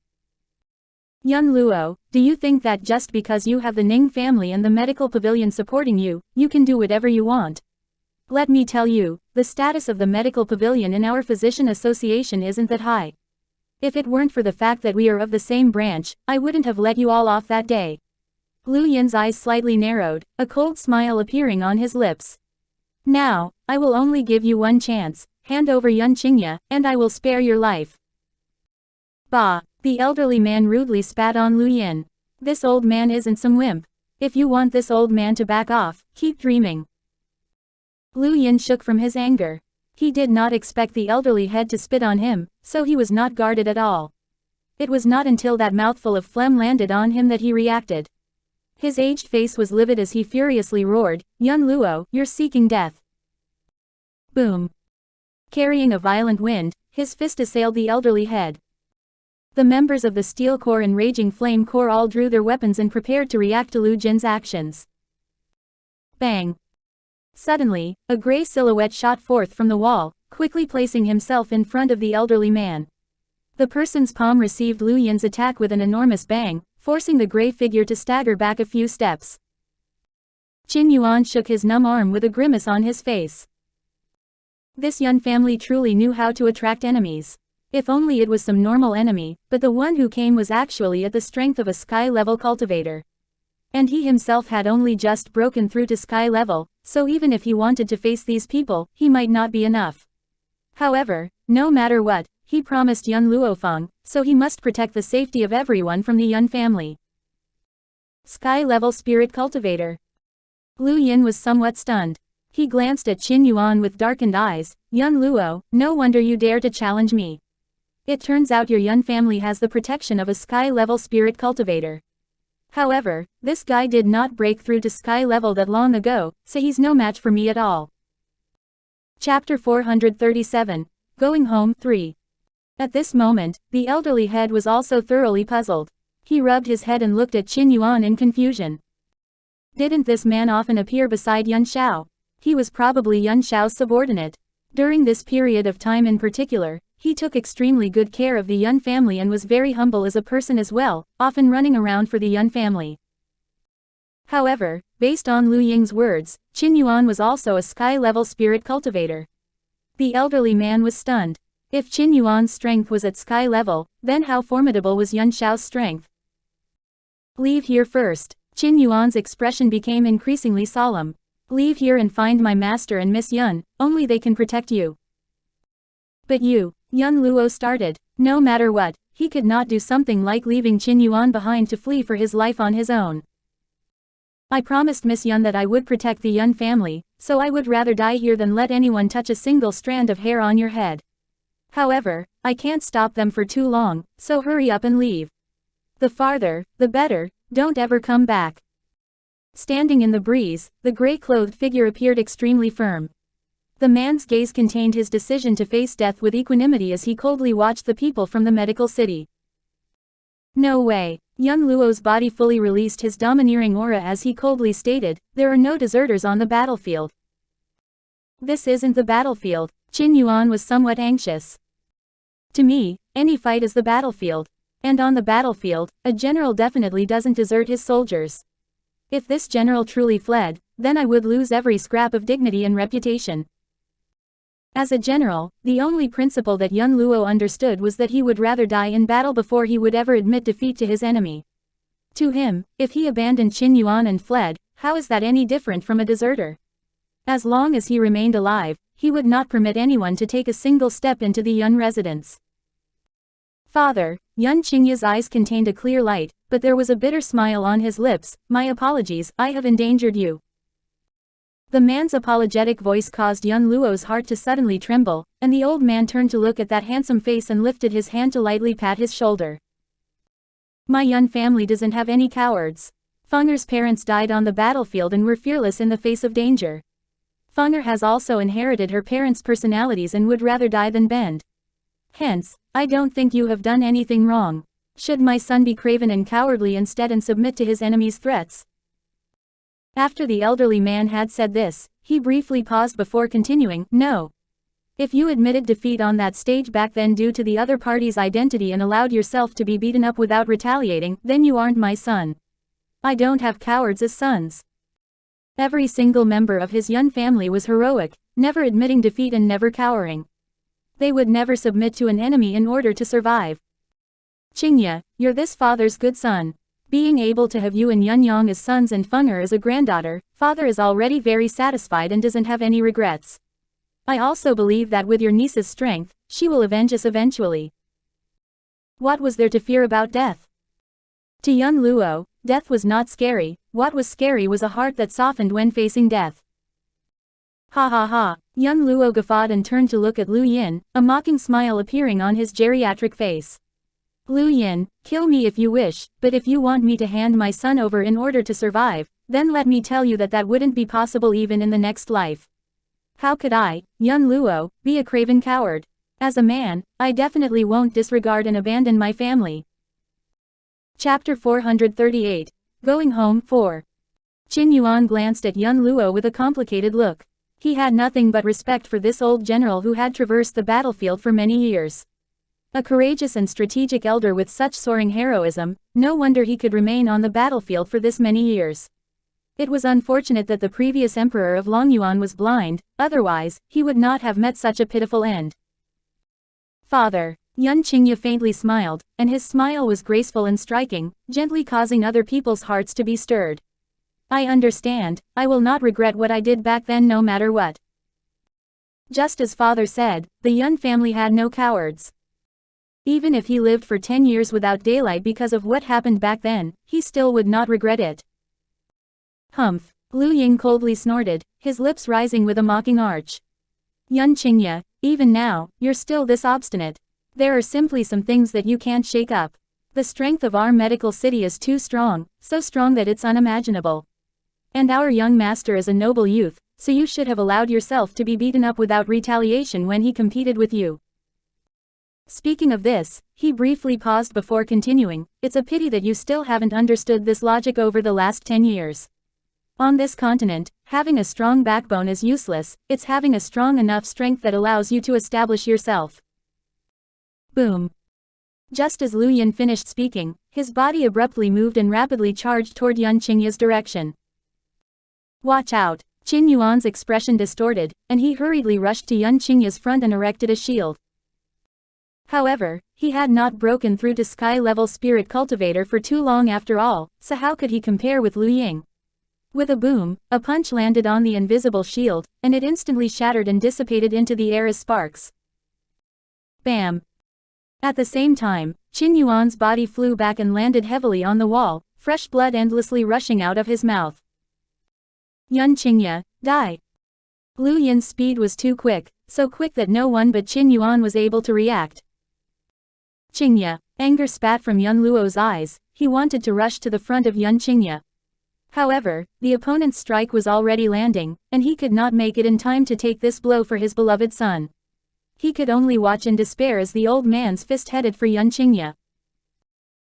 Yun Luo, do you think that just because you have the Ning family and the medical pavilion supporting you, you can do whatever you want? Let me tell you, the status of the medical pavilion in our physician association isn't that high. If it weren't for the fact that we are of the same branch, I wouldn't have let you all off that day. Lu Yin's eyes slightly narrowed, a cold smile appearing on his lips. Now, I will only give you one chance, hand over Yun Qingye, and I will spare your life. Bah, the elderly man rudely spat on Lu Yin. This old man isn't some wimp. If you want this old man to back off, keep dreaming. Lu Yin shook from his anger. He did not expect the elderly head to spit on him, so he was not guarded at all. It was not until that mouthful of phlegm landed on him that he reacted. His aged face was livid as he furiously roared, Yun Luo, you're seeking death. Boom. Carrying a violent wind, his fist assailed the elderly head. The members of the Steel Corps and Raging Flame Corps all drew their weapons and prepared to react to Lu Jin's actions. Bang. Suddenly, a gray silhouette shot forth from the wall, quickly placing himself in front of the elderly man. The person's palm received Lu Yin's attack with an enormous bang, forcing the gray figure to stagger back a few steps. Qin Yuan shook his numb arm with a grimace on his face. This Yun family truly knew how to attract enemies. If only it was some normal enemy, but the one who came was actually at the strength of a sky-level cultivator. And he himself had only just broken through to sky level, so even if he wanted to face these people, he might not be enough. However, no matter what, he promised Yun Luo Feng, so he must protect the safety of everyone from the Yun family. Sky-level spirit cultivator. Lu Yin was somewhat stunned. He glanced at Qin Yuan with darkened eyes. Yun Luo, no wonder you dare to challenge me. It turns out your Yun family has the protection of a sky-level spirit cultivator. However, this guy did not break through to sky level that long ago, so he's no match for me at all. Chapter 437, Going Home 3. At this moment, the elderly head was also thoroughly puzzled. He rubbed his head and looked at Qin Yuan in confusion. Didn't this man often appear beside Yun Xiao? He was probably Yun Xiao's subordinate. During this period of time in particular, he took extremely good care of the Yun family and was very humble as a person as well, often running around for the Yun family. However, based on Lu Ying's words, Qin Yuan was also a sky-level spirit cultivator. The elderly man was stunned. If Qin Yuan's strength was at sky level, then how formidable was Yun Xiao's strength? Leave here first. Qin Yuan's expression became increasingly solemn. Leave here and find my master and Miss Yun, only they can protect you. But you, Yun Luo started. No matter what, he could not do something like leaving Qin Yuan behind to flee for his life on his own. I promised Miss Yun that I would protect the Yun family, so I would rather die here than let anyone touch a single strand of hair on your head. However, I can't stop them for too long, so hurry up and leave. The farther, the better, don't ever come back. Standing in the breeze, the gray-clothed figure appeared extremely firm. The man's gaze contained his decision to face death with equanimity as he coldly watched the people from the medical city. No way. Yun Luo's body fully released his domineering aura as he coldly stated, there are no deserters on the battlefield. This isn't the battlefield. Qin Yuan was somewhat anxious. To me, any fight is the battlefield. And on the battlefield, a general definitely doesn't desert his soldiers. If this general truly fled, then I would lose every scrap of dignity and reputation. As a general, the only principle that Yun Luo understood was that he would rather die in battle before he would ever admit defeat to his enemy. To him, if he abandoned Qin Yuan and fled, how is that any different from a deserter? As long as he remained alive, he would not permit anyone to take a single step into the Yun residence. Father, Yun Qingya's eyes contained a clear light, but there was a bitter smile on his lips. My apologies, I have endangered you. The man's apologetic voice caused Yun Luo's heart to suddenly tremble, and the old man turned to look at that handsome face and lifted his hand to lightly pat his shoulder. My Yun family doesn't have any cowards. Fenger's parents died on the battlefield and were fearless in the face of danger. Fenger has also inherited her parents' personalities and would rather die than bend. Hence, I don't think you have done anything wrong. Should my son be craven and cowardly instead and submit to his enemy's threats? After the elderly man had said this, he briefly paused before continuing, No. If you admitted defeat on that stage back then due to the other party's identity and allowed yourself to be beaten up without retaliating, then you aren't my son. I don't have cowards as sons. Every single member of his Yun family was heroic, never admitting defeat and never cowering. They would never submit to an enemy in order to survive. Qingye, you're this father's good son. Being able to have you and Yun Yang as sons and Fenger as a granddaughter, father is already very satisfied and doesn't have any regrets. I also believe that with your niece's strength, she will avenge us eventually. What was there to fear about death? To Yun Luo, death was not scary. What was scary was a heart that softened when facing death. Ha ha ha. Yun Luo guffawed and turned to look at Lu Yin, a mocking smile appearing on his geriatric face. Lu Yin, kill me if you wish, but if you want me to hand my son over in order to survive, then let me tell you that that wouldn't be possible even in the next life. How could I, Yun Luo, be a craven coward? As a man, I definitely won't disregard and abandon my family. Chapter 438. Going Home 4. Qin Yuan glanced at Yun Luo with a complicated look. He had nothing but respect for this old general who had traversed the battlefield for many years. A courageous and strategic elder with such soaring heroism, no wonder he could remain on the battlefield for this many years. It was unfortunate that the previous emperor of Longyuan was blind, otherwise, he would not have met such a pitiful end. Father. Yun Qingye faintly smiled, and his smile was graceful and striking, gently causing other people's hearts to be stirred. I understand, I will not regret what I did back then no matter what. Just as father said, the Yun family had no cowards. Even if he lived for 10 years without daylight because of what happened back then, he still would not regret it. Humph. Lu Ying coldly snorted, his lips rising with a mocking arch. Yun Qingye, even now, you're still this obstinate. There are simply some things that you can't shake up. The strength of our medical city is too strong, so strong that it's unimaginable. And our young master is a noble youth, so you should have allowed yourself to be beaten up without retaliation when he competed with you. Speaking of this, he briefly paused before continuing, it's a pity that you still haven't understood this logic over the last 10 years. On this continent, having a strong backbone is useless, it's having a strong enough strength that allows you to establish yourself. Boom. Just as Lu Yin finished speaking, his body abruptly moved and rapidly charged toward Yun Qingye's direction. Watch out! Qin Yuan's expression distorted, and he hurriedly rushed to Yun Qingye's front and erected a shield. However, he had not broken through to sky-level spirit cultivator for too long after all, so how could he compare with Lu Ying? With a boom, a punch landed on the invisible shield, and it instantly shattered and dissipated into the air as sparks. Bam! At the same time, Qin Yuan's body flew back and landed heavily on the wall, fresh blood endlessly rushing out of his mouth. Yun Qingye, die! Lu Yin's speed was too quick, so quick that no one but Qin Yuan was able to react. Qingye, anger spat from Yun Luo's eyes, he wanted to rush to the front of Yun Qingye. However, the opponent's strike was already landing, and he could not make it in time to take this blow for his beloved son. He could only watch in despair as the old man's fist headed for Yun Qingye.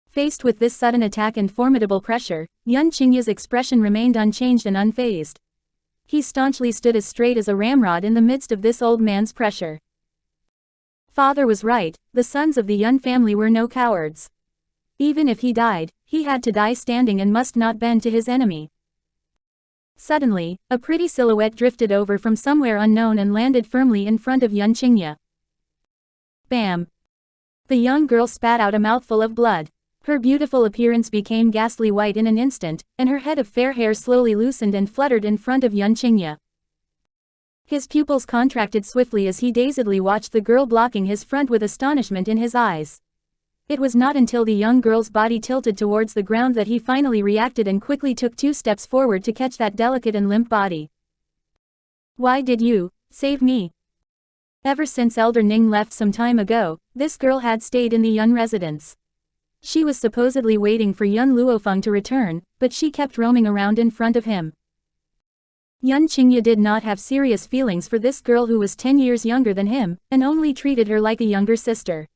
Faced with this sudden attack and formidable pressure, Yun Qingye's expression remained unchanged and unfazed. He staunchly stood as straight as a ramrod in the midst of this old man's pressure. Father was right, the sons of the Yun family were no cowards. Even if he died, he had to die standing and must not bend to his enemy. Suddenly, a pretty silhouette drifted over from somewhere unknown and landed firmly in front of Yun Qingye. Bam! The young girl spat out a mouthful of blood. Her beautiful appearance became ghastly white in an instant, and her head of fair hair slowly loosened and fluttered in front of Yun Qingye. His pupils contracted swiftly as he dazedly watched the girl blocking his front with astonishment in his eyes. It was not until the young girl's body tilted towards the ground that he finally reacted and quickly took 2 steps forward to catch that delicate and limp body. Why did you save me? Ever since Elder Ning left some time ago, this girl had stayed in the Yun residence. She was supposedly waiting for Yun Luo Feng to return, but she kept roaming around in front of him. Yun Qingye did not have serious feelings for this girl who was 10 years younger than him, and only treated her like a younger sister.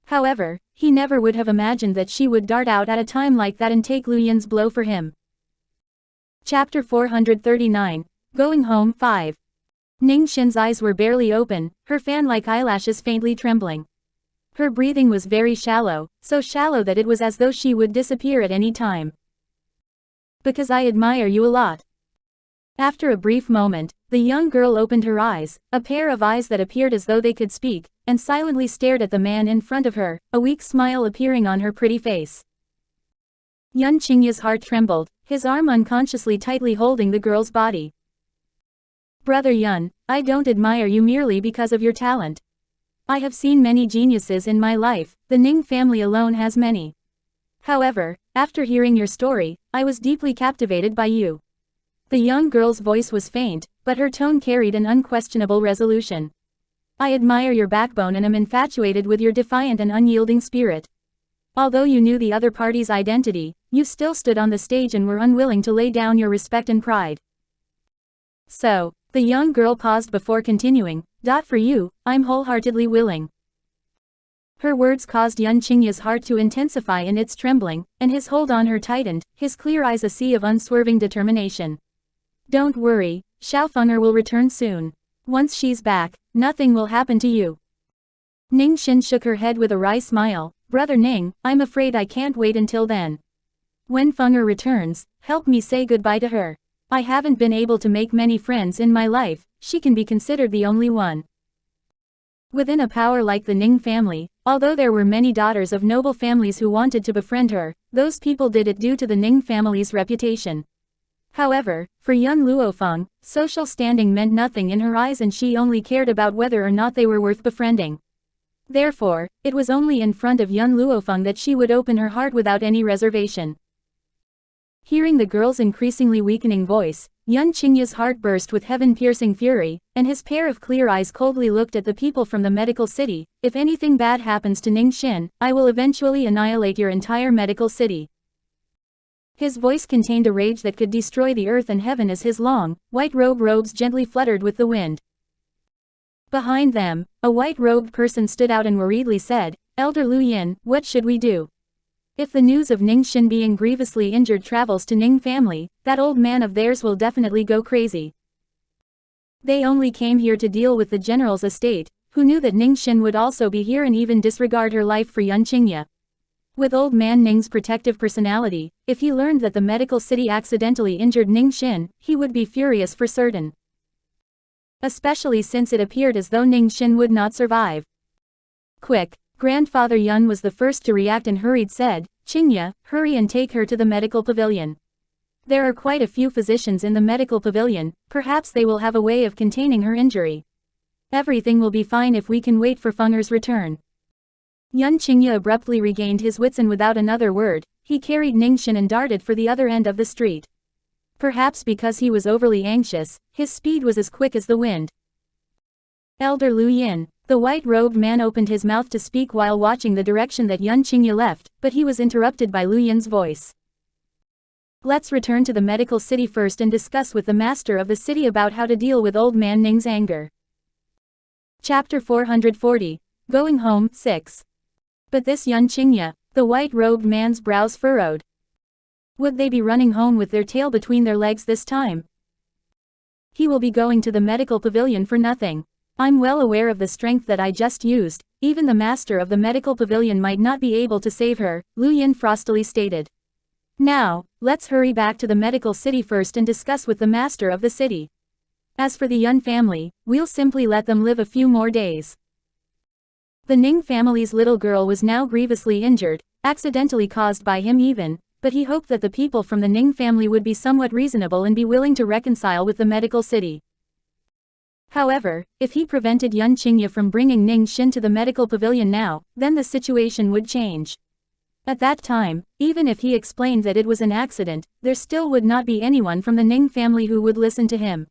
However, he never would have imagined that she would dart out at a time like that and take Lu Yin's blow for him. Chapter 439. Going Home 5. Ning Xin's eyes were barely open, her fan-like eyelashes faintly trembling. Her breathing was very shallow, so shallow that it was as though she would disappear at any time. Because I admire you a lot. After a brief moment, the young girl opened her eyes, a pair of eyes that appeared as though they could speak, and silently stared at the man in front of her, a weak smile appearing on her pretty face. Yun Qingye's heart trembled, his arm unconsciously tightly holding the girl's body. Brother Yun, I don't admire you merely because of your talent. I have seen many geniuses in my life, the Ning family alone has many. However, after hearing your story, I was deeply captivated by you. The young girl's voice was faint, but her tone carried an unquestionable resolution. I admire your backbone and am infatuated with your defiant and unyielding spirit. Although you knew the other party's identity, you still stood on the stage and were unwilling to lay down your respect and pride. So, The young girl paused before continuing, For you, I'm wholeheartedly willing. Her words caused Yan Qingya's heart to intensify in its trembling, and his hold on her tightened, his clear eyes a sea of unswerving determination. Don't worry, Xiao Fenger will return soon. Once she's back, nothing will happen to you. Ning Xin shook her head with a wry smile. Brother Ning, I'm afraid I can't wait until then. When Fenger returns, help me say goodbye to her. I haven't been able to make many friends in my life, she can be considered the only one. Within a power like the Ning family, although there were many daughters of noble families who wanted to befriend her, those people did it due to the Ning family's reputation. However, for young Luo Feng, social standing meant nothing in her eyes and she only cared about whether or not they were worth befriending. Therefore, it was only in front of young Luo Feng that she would open her heart without any reservation. Hearing the girl's increasingly weakening voice, Yan Qingya's heart burst with heaven-piercing fury, and his pair of clear eyes coldly looked at the people from the medical city. If anything bad happens to Ning Xin, I will eventually annihilate your entire medical city. His voice contained a rage that could destroy the earth and heaven as his long, white-robed robes gently fluttered with the wind. Behind them, a white-robed person stood out and worriedly said, Elder Lu Yin, what should we do? If the news of Ning Xin being grievously injured travels to Ning family, that old man of theirs will definitely go crazy. They only came here to deal with the general's estate, who knew that Ning Xin would also be here and even disregard her life for Yan Qingya. With old man Ning's protective personality, if he learned that the medical city accidentally injured Ning Xin, he would be furious for certain. Especially since it appeared as though Ning Xin would not survive. Quick! Grandfather Yun was the first to react and hurried said, Qingya, hurry and take her to the medical pavilion. There are quite a few physicians in the medical pavilion, perhaps they will have a way of containing her injury. Everything will be fine if we can wait for Fenger's return. Yan Qingya abruptly regained his wits and without another word, he carried Ning Xin and darted for the other end of the street. Perhaps because he was overly anxious, his speed was as quick as the wind. Elder Lu Yin. The white-robed man opened his mouth to speak while watching the direction that Yan Qingya left, but he was interrupted by Lu Yin's voice. Let's return to the medical city first and discuss with the master of the city about how to deal with old man Ning's anger. Chapter 440. Going home, 6. But this Yan Qingya, the white-robed man's brows furrowed. Would they be running home with their tail between their legs this time? He will be going to the medical pavilion for nothing. I'm well aware of the strength that I just used, even the master of the medical pavilion might not be able to save her, Lu Yin frostily stated. Now, let's hurry back to the medical city first and discuss with the master of the city. As for the Yun family, we'll simply let them live a few more days. The Ning family's little girl was now grievously injured, accidentally caused by him even, but he hoped that the people from the Ning family would be somewhat reasonable and be willing to reconcile with the medical city. However, if he prevented Yan Qingya from bringing Ning Xin to the medical pavilion now, then the situation would change. At that time, even if he explained that it was an accident, there still would not be anyone from the Ning family who would listen to him.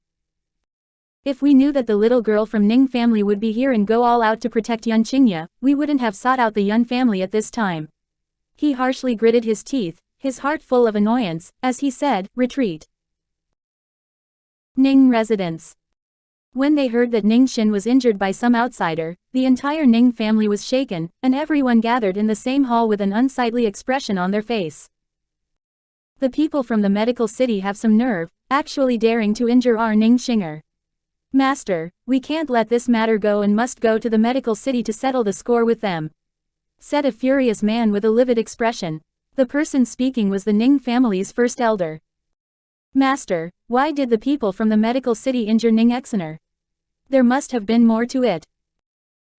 If we knew that the little girl from Ning family would be here and go all out to protect Yan Qingya, we wouldn't have sought out the Yun family at this time. He harshly gritted his teeth, his heart full of annoyance, as he said, retreat. Ning residence. When they heard that Ning Xin was injured by some outsider, the entire Ning family was shaken, and everyone gathered in the same hall with an unsightly expression on their face. The people from the medical city have some nerve, actually daring to injure our Ning Xinger. Master, we can't let this matter go and must go to the medical city to settle the score with them, said a furious man with a livid expression. The person speaking was the Ning family's first elder. Master, why did the people from the medical city injure Ning Exener? There must have been more to it.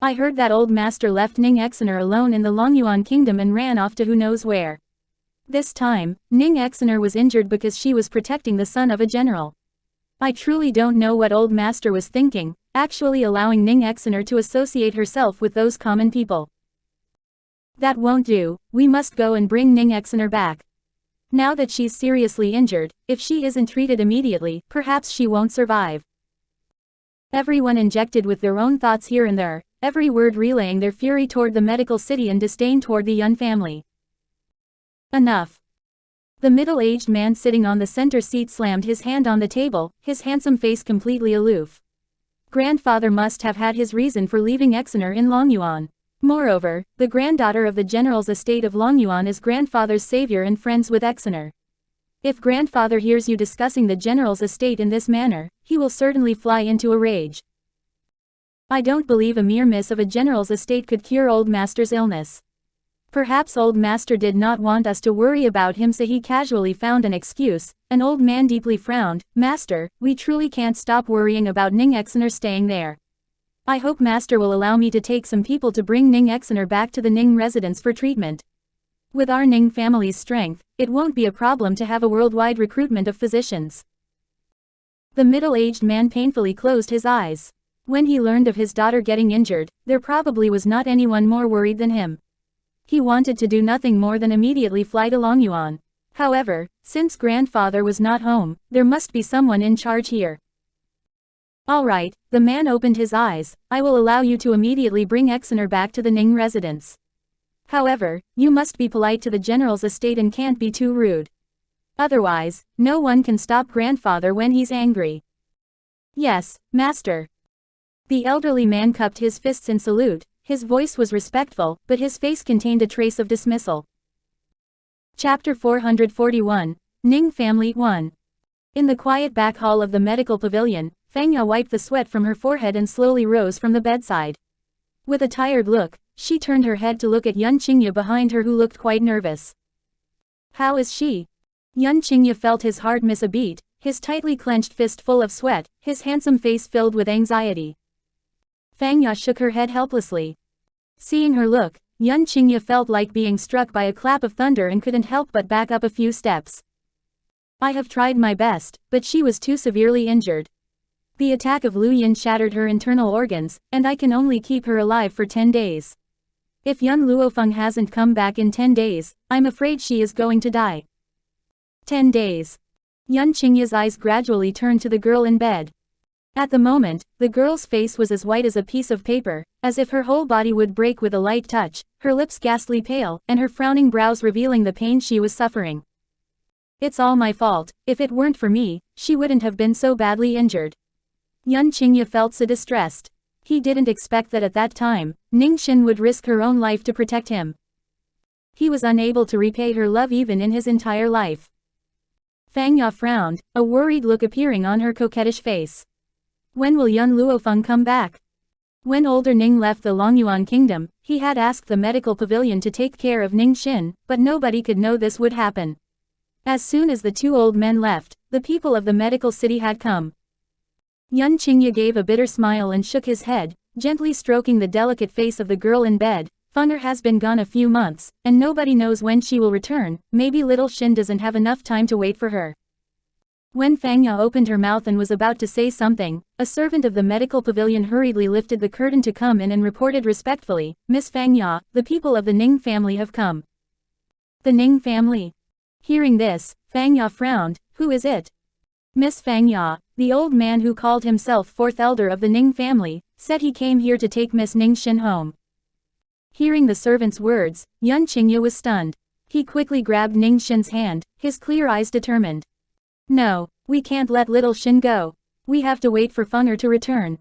I heard that old master left Ning Exener alone in the Longyuan kingdom and ran off to who knows where. This time, Ning Exener was injured because she was protecting the son of a general. I truly don't know what old master was thinking, actually allowing Ning Exener to associate herself with those common people. That won't do, we must go and bring Ning Exener back. Now that she's seriously injured, if she isn't treated immediately, perhaps she won't survive. Everyone injected with their own thoughts here and there, every word relaying their fury toward the medical city and disdain toward the Yun family. Enough. The middle-aged man sitting on the center seat slammed his hand on the table, his handsome face completely aloof. Grandfather must have had his reason for leaving Exeter in Longyuan. Moreover, the granddaughter of the general's estate of Longyuan is grandfather's savior and friends with Exeter. If grandfather hears you discussing the general's estate in this manner, he will certainly fly into a rage. I don't believe a mere miss of a general's estate could cure old master's illness. Perhaps old master did not want us to worry about him, so he casually found an excuse. An old man deeply frowned. Master, we truly can't stop worrying about Ning Exeter staying there. I hope master will allow me to take some people to bring Ning Exeter back to the Ning residence for treatment. With our Ning family's strength, it won't be a problem to have a worldwide recruitment of physicians. The middle-aged man painfully closed his eyes. When he learned of his daughter getting injured, there probably was not anyone more worried than him. He wanted to do nothing more than immediately fly to Longyuan. However, since grandfather was not home, there must be someone in charge here. All right, the man opened his eyes. I will allow you to immediately bring Exeter back to the Ning residence. However, you must be polite to the general's estate and can't be too rude. Otherwise, no one can stop grandfather when he's angry. Yes, master. The elderly man cupped his fists in salute. His voice was respectful, but his face contained a trace of dismissal. Chapter 441, Ning Family 1. In the quiet back hall of the medical pavilion, Fengya wiped the sweat from her forehead and slowly rose from the bedside. With a tired look, she turned her head to look at Yun Qingye behind her, who looked quite nervous. How is she? Yun Qingye felt his heart miss a beat, his tightly clenched fist full of sweat, his handsome face filled with anxiety. Fengya shook her head helplessly. Seeing her look, Yun Qingye felt like being struck by a clap of thunder and couldn't help but back up a few steps. I have tried my best, but she was too severely injured. The attack of Lu Yin shattered her internal organs, and I can only keep her alive for 10 days. If young Luo Feng hasn't come back in 10 days, I'm afraid she is going to die. 10 days. Yun Qingye's eyes gradually turned to the girl in bed. At the moment, the girl's face was as white as a piece of paper, as if her whole body would break with a light touch, her lips ghastly pale, and her frowning brows revealing the pain she was suffering. It's all my fault. If it weren't for me, she wouldn't have been so badly injured. Yun Qingye felt so distressed. He didn't expect that at that time, Ning Xin would risk her own life to protect him. He was unable to repay her love even in his entire life. Fengya frowned, a worried look appearing on her coquettish face. When will Yun Luofeng come back? When older Ning left the Longyuan kingdom, he had asked the medical pavilion to take care of Ning Xin, but nobody could know this would happen. As soon as the two old men left, the people of the medical city had come. Yun Qingye gave a bitter smile and shook his head, gently stroking the delicate face of the girl in bed. Fenger has been gone a few months, and nobody knows when she will return. Maybe little Xin doesn't have enough time to wait for her. When Fengya opened her mouth and was about to say something, a servant of the medical pavilion hurriedly lifted the curtain to come in and reported respectfully, Miss Fengya, the people of the Ning family have come. The Ning family? Hearing this, Fengya frowned. Who is it? Miss Fengya, the old man who called himself fourth elder of the Ning family, said he came here to take Miss Ning Xin home. Hearing the servant's words, Yun Qingye was stunned. He quickly grabbed Ning Xin's hand, his clear eyes determined. No, we can't let little Xin go. We have to wait for Fenger to return.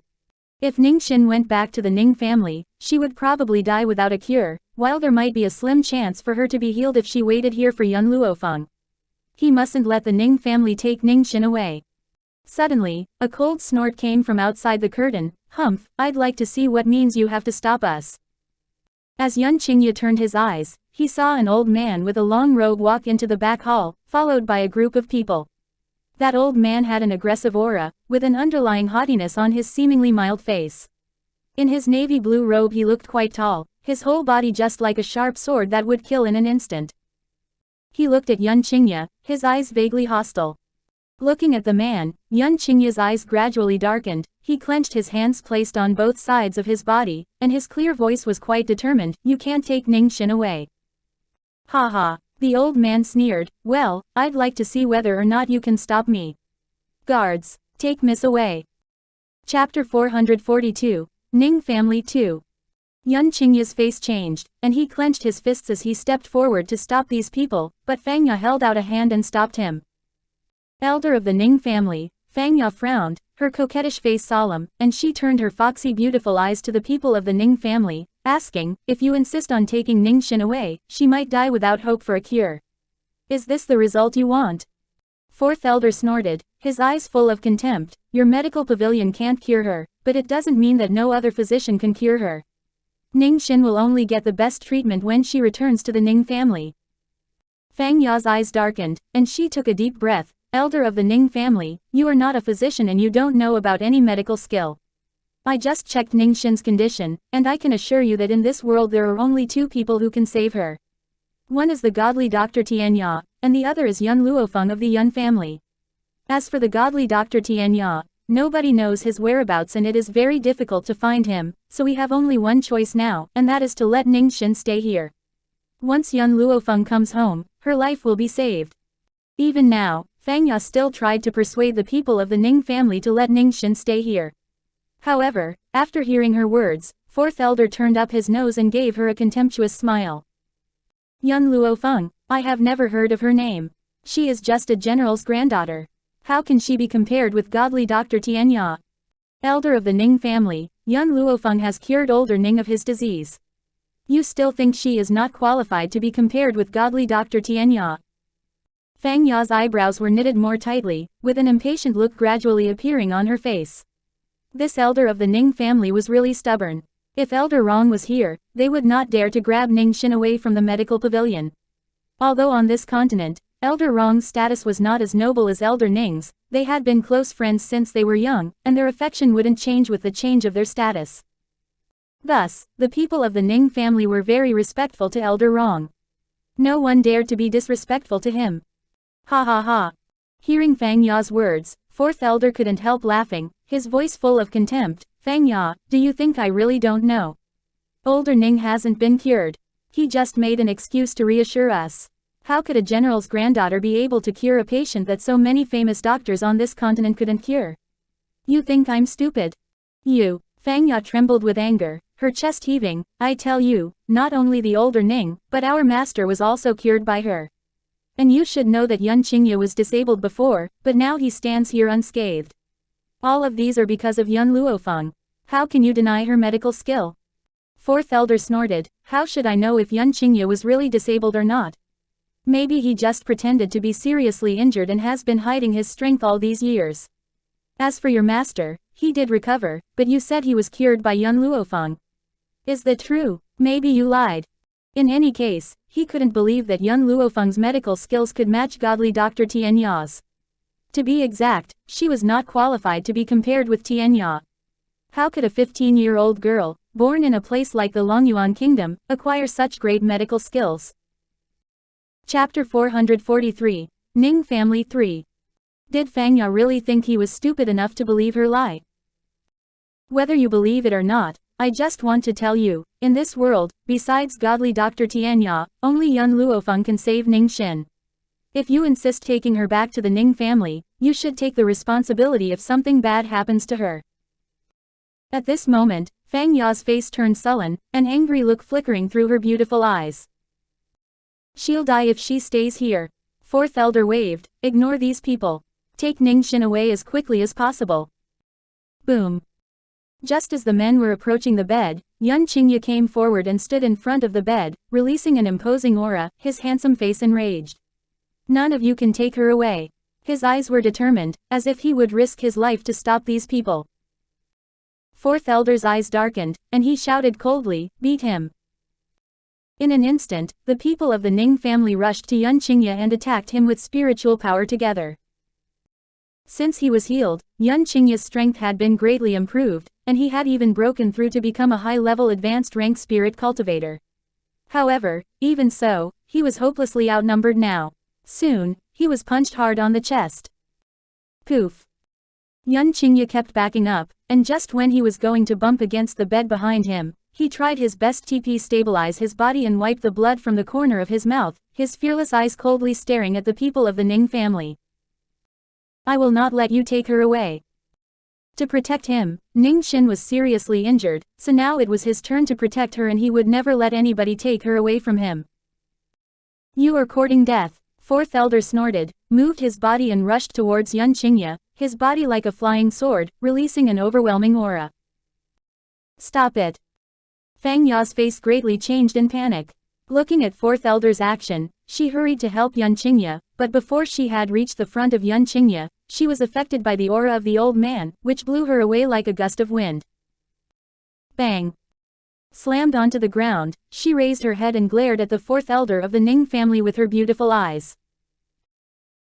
If Ning Xin went back to the Ning family, she would probably die without a cure, while there might be a slim chance for her to be healed if she waited here for Yun Luofeng. He mustn't let the Ning family take Ning Xin away. Suddenly, a cold snort came from outside the curtain. Humph, I'd like to see what means you have to stop us. As Yun Qingye turned his eyes, he saw an old man with a long robe walk into the back hall, followed by a group of people. That old man had an aggressive aura, with an underlying haughtiness on his seemingly mild face. In his navy blue robe he looked quite tall, his whole body just like a sharp sword that would kill in an instant. He looked at Yun Qingye, his eyes vaguely hostile. Looking at the man, Yun Qingye's eyes gradually darkened, he clenched his hands placed on both sides of his body, and his clear voice was quite determined, you can't take Ning Xin away. Ha ha, the old man sneered, well, I'd like to see whether or not you can stop me. Guards, take Miss away. Chapter 442, Ning Family 2. Yan Qingya's face changed, and he clenched his fists as he stepped forward to stop these people, but Fang Ya held out a hand and stopped him. Elder of the Ning family, Fang Ya frowned, her coquettish face solemn, and she turned her foxy beautiful eyes to the people of the Ning family, asking, if you insist on taking Ning Xin away, she might die without hope for a cure. Is this the result you want? Fourth elder snorted, his eyes full of contempt, your medical pavilion can't cure her, but it doesn't mean that no other physician can cure her. Ning Xin will only get the best treatment when she returns to the Ning family. Fang Ya's eyes darkened, and she took a deep breath. Elder of the Ning family, you are not a physician and you don't know about any medical skill. I just checked Ning Xin's condition, and I can assure you that in this world there are only two people who can save her. One is the godly Dr. Tian Ya, and the other is Yun Luo Feng of the Yun family. As for the godly Dr. Tian Ya, nobody knows his whereabouts and it is very difficult to find him, so we have only one choice now, and that is to let Ning Xin stay here. Once Yun Luo Feng comes home, her life will be saved. Even now, Fang Ya still tried to persuade the people of the Ning family to let Ning Xin stay here. However, after hearing her words, fourth elder turned up his nose and gave her a contemptuous smile. Yun Luo Feng, I have never heard of her name. She is just a general's granddaughter. How can she be compared with godly Dr. Tian Ya? Elder of the Ning family, Yun Luo Feng has cured older Ning of his disease. You still think she is not qualified to be compared with godly Dr. Tian Ya? Fang Ya's eyebrows were knitted more tightly, with an impatient look gradually appearing on her face. This elder of the Ning family was really stubborn. If Elder Rong was here, they would not dare to grab Ning Xin away from the medical pavilion. Although on this continent, Elder Rong's status was not as noble as Elder Ning's, they had been close friends since they were young, and their affection wouldn't change with the change of their status. Thus, the people of the Ning family were very respectful to Elder Rong. No one dared to be disrespectful to him. Ha ha ha. Hearing Fang Ya's words, fourth elder couldn't help laughing, his voice full of contempt. Fang Ya, do you think I really don't know? Older Ning hasn't been cured. He just made an excuse to reassure us. How could a general's granddaughter be able to cure a patient that so many famous doctors on this continent couldn't cure? You think I'm stupid? You. Fang Ya trembled with anger, her chest heaving. I tell you, not only the older Ning, but our master was also cured by her. And you should know that Yun Qingye was disabled before, but now he stands here unscathed. All of these are because of Yun Luo Feng. How can you deny her medical skill? Fourth elder snorted, how should I know if Yun Qingye was really disabled or not? Maybe he just pretended to be seriously injured and has been hiding his strength all these years. As for your master, he did recover, but you said he was cured by Yun Luo Feng. Is that true? Maybe you lied. In any case, he couldn't believe that Yun Luo Feng's medical skills could match godly Dr. Tian Ya's. To be exact, she was not qualified to be compared with Tian Ya. How could a 15-year-old girl, born in a place like the Longyuan kingdom, acquire such great medical skills? Chapter 443, Ning Family 3. Did Fang Ya really think he was stupid enough to believe her lie? Whether you believe it or not, I just want to tell you, in this world, besides godly Dr. Tian Ya, only Yun Luo Feng can save Ning Xin. If you insist taking her back to the Ning family, you should take the responsibility if something bad happens to her. At this moment, Fang Ya's face turned sullen, an angry look flickering through her beautiful eyes. She'll die if she stays here. Fourth elder waved, ignore these people. Take Ning Xin away as quickly as possible. Boom. Just as the men were approaching the bed, Yun Qingye came forward and stood in front of the bed, releasing an imposing aura, his handsome face enraged. None of you can take her away. His eyes were determined, as if he would risk his life to stop these people. Fourth elder's eyes darkened, and he shouted coldly, beat him. In an instant, the people of the Ning family rushed to Yun Qingye and attacked him with spiritual power together. Since he was healed, Yun Qingye's strength had been greatly improved, and he had even broken through to become a high-level advanced rank spirit cultivator. However, even so, he was hopelessly outnumbered now. Soon, he was punched hard on the chest. Poof. Yun Qingye kept backing up, and just when he was going to bump against the bed behind him, he tried his best to stabilize his body and wipe the blood from the corner of his mouth, his fearless eyes coldly staring at the people of the Ning family. I will not let you take her away. To protect him, Ningxin was seriously injured, so now it was his turn to protect her and he would never let anybody take her away from him. You are courting death. Fourth elder snorted, moved his body and rushed towards Yan Qingye, his body like a flying sword, releasing an overwhelming aura. Stop it. Fang Ya's face greatly changed in panic. Looking at fourth elder's action, she hurried to help Yan Qingye, but before she had reached the front of Yan Qingye, she was affected by the aura of the old man, which blew her away like a gust of wind. Bang! Slammed onto the ground, she raised her head and glared at the fourth elder of the Ning family with her beautiful eyes.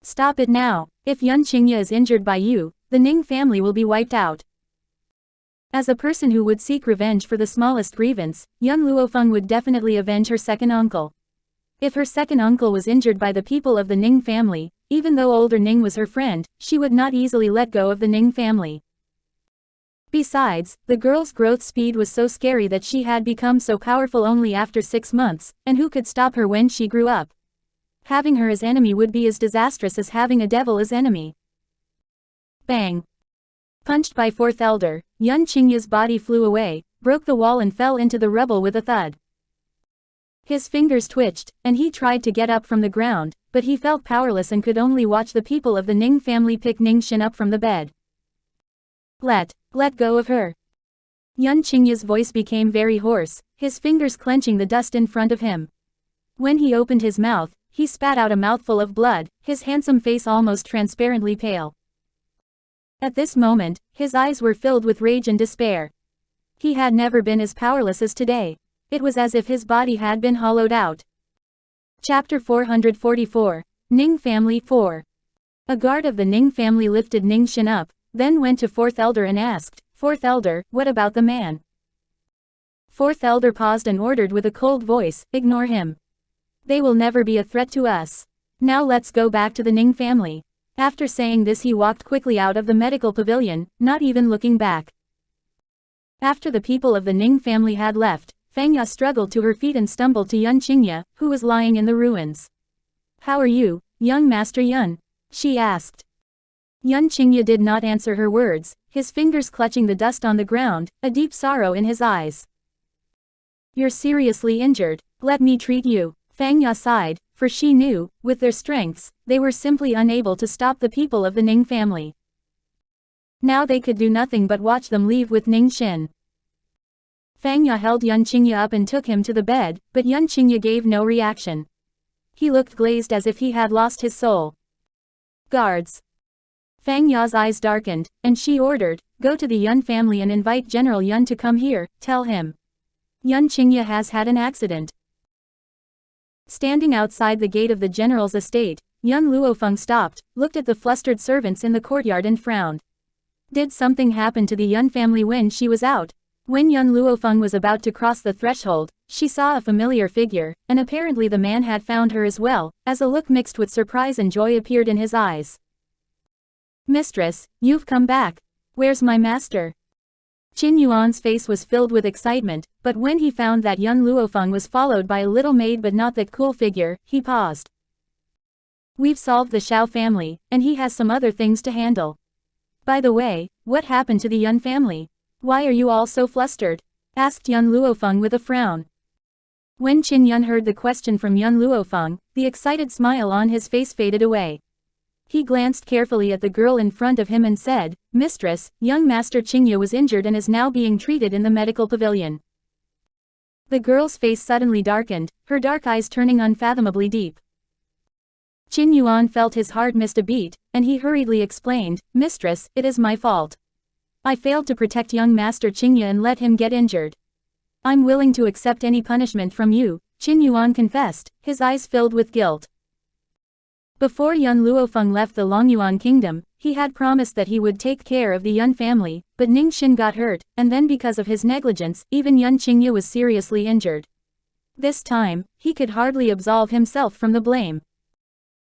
Stop it now. If Yan Qingye is injured by you, the Ning family will be wiped out. As a person who would seek revenge for the smallest grievance, young Luo Feng would definitely avenge her second uncle. If her second uncle was injured by the people of the Ning family, even though older Ning was her friend, she would not easily let go of the Ning family. Besides, the girl's growth speed was so scary that she had become so powerful only after 6 months, and who could stop her when she grew up? Having her as enemy would be as disastrous as having a devil as enemy. Bang! Punched by fourth elder, Yan Qingye's body flew away, broke the wall and fell into the rubble with a thud. His fingers twitched, and he tried to get up from the ground, but he felt powerless and could only watch the people of the Ning family pick Ningxin up from the bed. Let go of her. Yan Qingye's voice became very hoarse, his fingers clenching the dust in front of him. When he opened his mouth, he spat out a mouthful of blood, his handsome face almost transparently pale. At this moment, his eyes were filled with rage and despair. He had never been as powerless as today. It was as if his body had been hollowed out. Chapter 444, Ning Family 4. A guard of the Ning family lifted Ningxin up, then went to fourth elder and asked, "Fourth elder, what about the man?" Fourth elder paused and ordered with a cold voice, "Ignore him. They will never be a threat to us. Now let's go back to the Ning family." After saying this he walked quickly out of the medical pavilion, not even looking back. After the people of the Ning family had left, Fang Ya struggled to her feet and stumbled to Yan Qingye, who was lying in the ruins. "How are you, young Master Yan?" she asked. Yan Qingye did not answer her words, his fingers clutching the dust on the ground, a deep sorrow in his eyes. "You're seriously injured. Let me treat you." Fang Ya sighed, for she knew, with their strengths, they were simply unable to stop the people of the Ning family. Now they could do nothing but watch them leave with Ningxin. Fang Ya held Yan Qingye up and took him to the bed, but Yan Qingye gave no reaction. He looked glazed as if he had lost his soul. "Guards." Fang Ya's eyes darkened, and she ordered, "Go to the Yun family and invite General Yun to come here, tell him. Yan Qingye has had an accident." Standing outside the gate of the general's estate, young Luo Feng stopped, looked at the flustered servants in the courtyard and frowned. Did something happen to the Yun family when she was out? When young Luo Feng was about to cross the threshold, she saw a familiar figure, and apparently the man had found her as well, as a look mixed with surprise and joy appeared in his eyes. "Mistress, you've come back. Where's my master?" Qin Yuan's face was filled with excitement, but when he found that young Luo Feng was followed by a little maid but not that cool figure, he paused. "We've solved the Xiao family, and he has some other things to handle. By the way, what happened to the Yun family? Why are you all so flustered?" asked young Luo Feng with a frown. When Qin Yun heard the question from young Luo Feng, the excited smile on his face faded away. He glanced carefully at the girl in front of him and said, "Mistress, young Master Qingye was injured and is now being treated in the medical pavilion." The girl's face suddenly darkened, her dark eyes turning unfathomably deep. Qin Yuan felt his heart missed a beat, and he hurriedly explained, "Mistress, it is my fault. I failed to protect young Master Qingye and let him get injured. I'm willing to accept any punishment from you," Qin Yuan confessed, his eyes filled with guilt. Before young Luo Feng left the Longyuan kingdom, he had promised that he would take care of the Yun family, but Ningxin got hurt, and then because of his negligence, even Yan Qingye was seriously injured. This time, he could hardly absolve himself from the blame.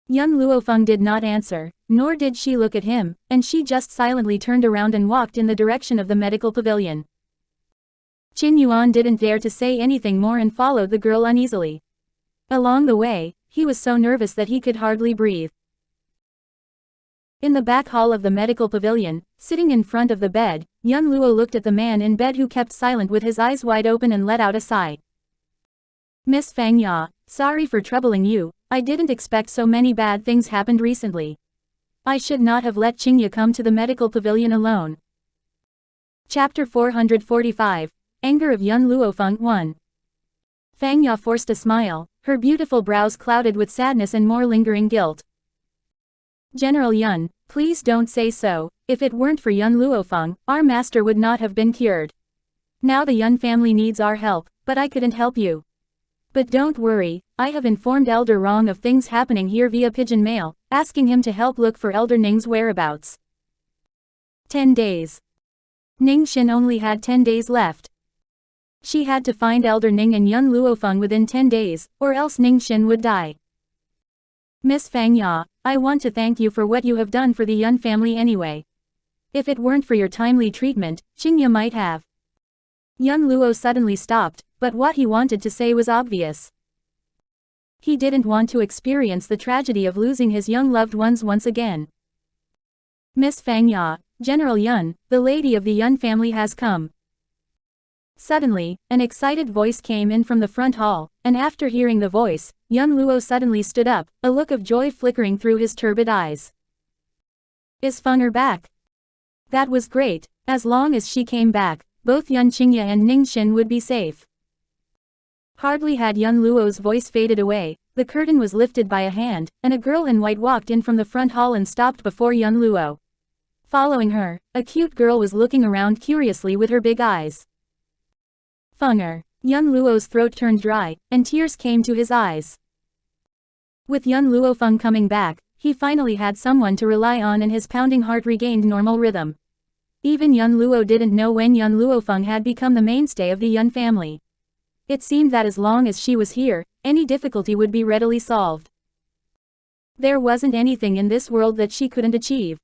Young Luo Feng did not answer, nor did she look at him, and she just silently turned around and walked in the direction of the medical pavilion. Qin Yuan didn't dare to say anything more and followed the girl uneasily. Along the way, he was so nervous that he could hardly breathe. In the back hall of the medical pavilion, sitting in front of the bed, young Luo looked at the man in bed who kept silent with his eyes wide open and let out a sigh. Miss Fang Ya, sorry for troubling you, I didn't expect so many bad things happened recently. I should not have let Qingye come to the medical pavilion alone. Chapter 445, Anger of Young Luo Feng 1. Fang Ya forced a smile, her beautiful brows clouded with sadness and more lingering guilt. General Yun, please don't say so, if it weren't for Yun Luofeng, our master would not have been cured. Now the Yun family needs our help, but I couldn't help you. But don't worry, I have informed Elder Rong of things happening here via pigeon mail, asking him to help look for Elder Ning's whereabouts. 10 days. Ning Xin only had 10 days left. She had to find Elder Ning and Yun Luofeng within 10 days, or else Ning Xin would die. Miss Fang Ya, I want to thank you for what you have done for the Yun family anyway. If it weren't for your timely treatment, Qingye might have. Young Luo suddenly stopped, but what he wanted to say was obvious. He didn't want to experience the tragedy of losing his young loved ones once again. Miss Fang Ya, General Yun, the lady of the Yun family has come. Suddenly, an excited voice came in from the front hall, and after hearing the voice, young Luo suddenly stood up, a look of joy flickering through his turbid eyes. Is Fenger back? That was great. As long as she came back, both Yun Qingye and Ning Xin would be safe. Hardly had Yun Luo's voice faded away, the curtain was lifted by a hand, and a girl in white walked in from the front hall and stopped before Yun Luo. Following her, a cute girl was looking around curiously with her big eyes. Fenger. Yun Luo's throat turned dry, and tears came to his eyes. With Yun Luofeng coming back, he finally had someone to rely on and his pounding heart regained normal rhythm. Even Yun Luo didn't know when Yun Luofeng had become the mainstay of the Yun family. It seemed that as long as she was here, any difficulty would be readily solved. There wasn't anything in this world that she couldn't achieve.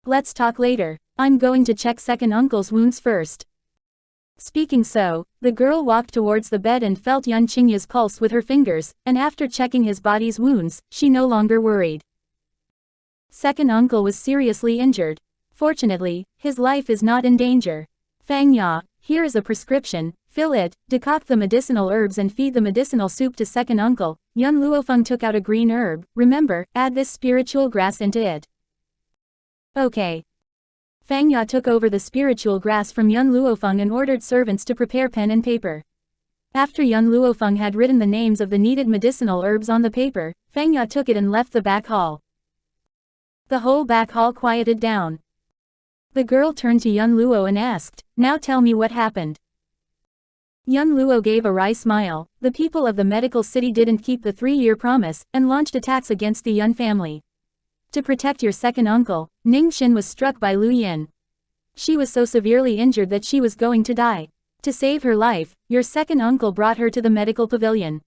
Let's talk later. I'm going to check second uncle's wounds first. Speaking so, the girl walked towards the bed and felt Yun Qingye's pulse with her fingers, and after checking his body's wounds, she no longer worried. Second uncle was seriously injured. Fortunately, his life is not in danger. Fang Ya, here is a prescription, fill it, decoct the medicinal herbs and feed the medicinal soup to second uncle. Yun Luofeng took out a green herb, remember, add this spiritual grass into it. Okay. Fang Ya took over the spiritual grass from Yun Luofeng and ordered servants to prepare pen and paper. After Yun Luofeng had written the names of the needed medicinal herbs on the paper, Fang Ya took it and left the back hall. The whole back hall quieted down. The girl turned to Yun Luo and asked, "Now tell me what happened." Yun Luo gave a wry smile. The people of the medical city didn't keep the 3-year promise, and launched attacks against the Yun family. To protect your second uncle, Ning Xin was struck by Lu Yin. She was so severely injured that she was going to die. To save her life, your second uncle brought her to the medical pavilion.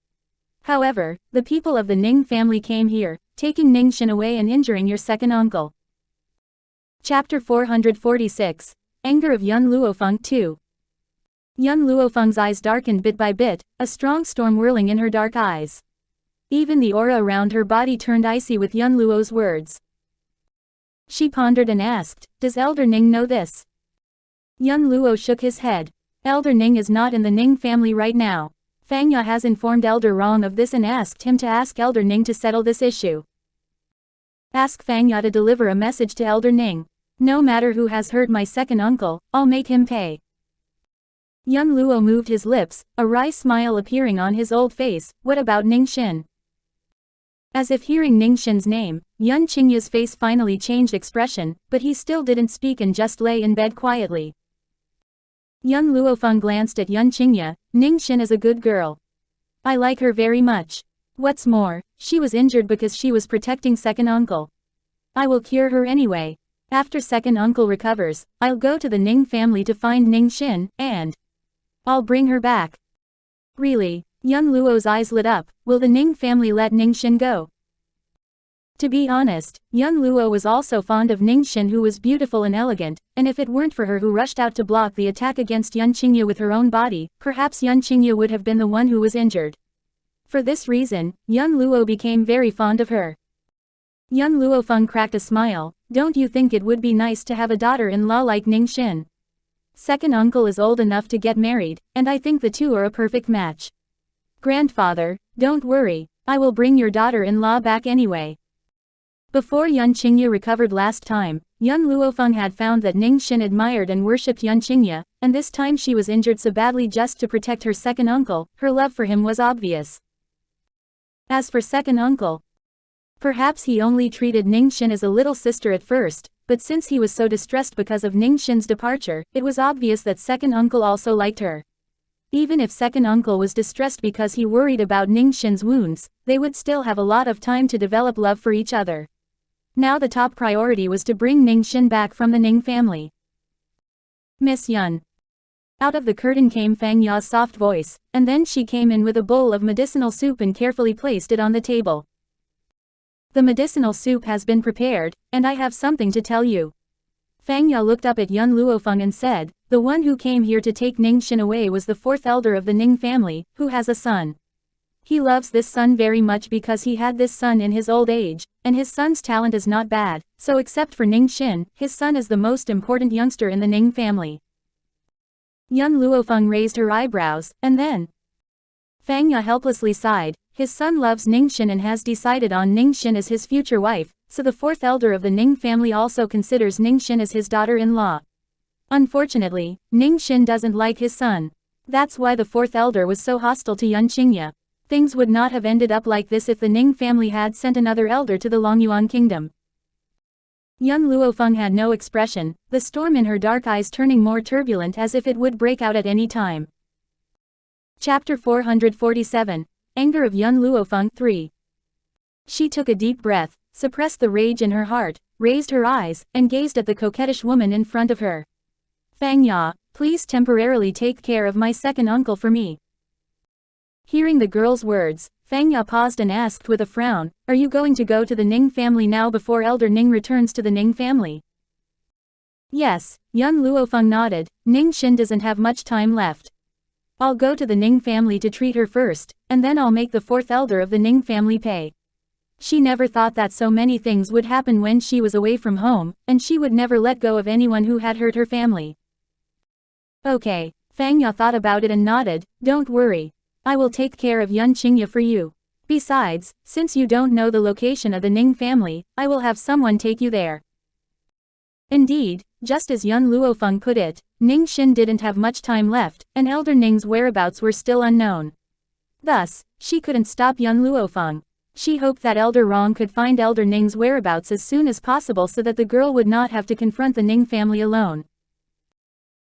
However, the people of the Ning family came here, taking Ning Xin away and injuring your second uncle. Chapter 446, Anger of Yun Luofeng 2. Yun Luofeng's eyes darkened bit by bit, a strong storm whirling in her dark eyes. Even the aura around her body turned icy with Yun Luo's words. She pondered and asked, "Does Elder Ning know this?" Yun Luo shook his head. Elder Ning is not in the Ning family right now. Fang Ya has informed Elder Rong of this and asked him to ask Elder Ning to settle this issue. Ask Fang Ya to deliver a message to Elder Ning. No matter who has hurt my second uncle, I'll make him pay. Yun Luo moved his lips, a wry smile appearing on his old face. What about Ning Xin? As if hearing Ning Xin's name, Yun Qingye's face finally changed expression, but he still didn't speak and just lay in bed quietly. Yun Luofeng glanced at Yun Qingye. Ning Xin is a good girl. I like her very much. What's more, she was injured because she was protecting second uncle. I will cure her anyway. After second uncle recovers, I'll go to the Ning family to find Ning Xin, and I'll bring her back. Really? Yun Luo's eyes lit up. Will the Ning family let Ning Xin go? To be honest, Yun Luo was also fond of Ning Xin, who was beautiful and elegant, and if it weren't for her who rushed out to block the attack against Yun Qingye with her own body, perhaps Yun Qingye would have been the one who was injured. For this reason, Yun Luo became very fond of her. Young Luo Feng cracked a smile. Don't you think it would be nice to have a daughter-in-law like Ningxin? Second uncle is old enough to get married, and I think the two are a perfect match. Grandfather, don't worry, I will bring your daughter-in-law back anyway. Before Yan Qingye recovered last time, young Luo Feng had found that Ningxin admired and worshipped Yan Qingye, and this time she was injured so badly just to protect her second uncle. Her love for him was obvious. As for second uncle, perhaps he only treated Ningxin as a little sister at first, but since he was so distressed because of Ningxin's departure, it was obvious that second uncle also liked her. Even if second uncle was distressed because he worried about Ningxin's wounds, they would still have a lot of time to develop love for each other. Now the top priority was to bring Ningxin back from the Ning family. Miss Yun. Out of the curtain came Fang Ya's soft voice, and then she came in with a bowl of medicinal soup and carefully placed it on the table. The medicinal soup has been prepared, and I have something to tell you. Fang Ya looked up at Yun Luofeng and said, the one who came here to take Ningxin away was the fourth elder of the Ning family, who has a son. He loves this son very much because he had this son in his old age, and his son's talent is not bad, so except for Ningxin, his son is the most important youngster in the Ning family. Yun Luofeng raised her eyebrows, and then Fang Ya helplessly sighed. His son loves Ningxin and has decided on Ningxin as his future wife, so the fourth elder of the Ning family also considers Ningxin as his daughter-in-law. Unfortunately, Ningxin doesn't like his son. That's why the fourth elder was so hostile to Yan Qingye. Things would not have ended up like this if the Ning family had sent another elder to the Longyuan kingdom. Yun Luofeng had no expression, the storm in her dark eyes turning more turbulent as if it would break out at any time. Chapter 447. Anger of Yun Luofeng 3. She took a deep breath, suppressed the rage in her heart, raised her eyes, and gazed at the coquettish woman in front of her. Fang Ya, please temporarily take care of my second uncle for me. Hearing the girl's words, Fang Ya paused and asked with a frown, are you going to go to the Ning family now before Elder Ning returns to the Ning family? Yes, Yun Luofeng nodded. Ningxin doesn't have much time left. I'll go to the Ning family to treat her first, and then I'll make the fourth elder of the Ning family pay. She never thought that so many things would happen when she was away from home, and she would never let go of anyone who had hurt her family. Okay, Fang Ya thought about it and nodded, don't worry. I will take care of Yan Qingye for you. Besides, since you don't know the location of the Ning family, I will have someone take you there. Indeed, just as Yun Luofeng put it, Ningxin didn't have much time left, and Elder Ning's whereabouts were still unknown. Thus, she couldn't stop Yun Luofeng. She hoped that Elder Rong could find Elder Ning's whereabouts as soon as possible so that the girl would not have to confront the Ning family alone.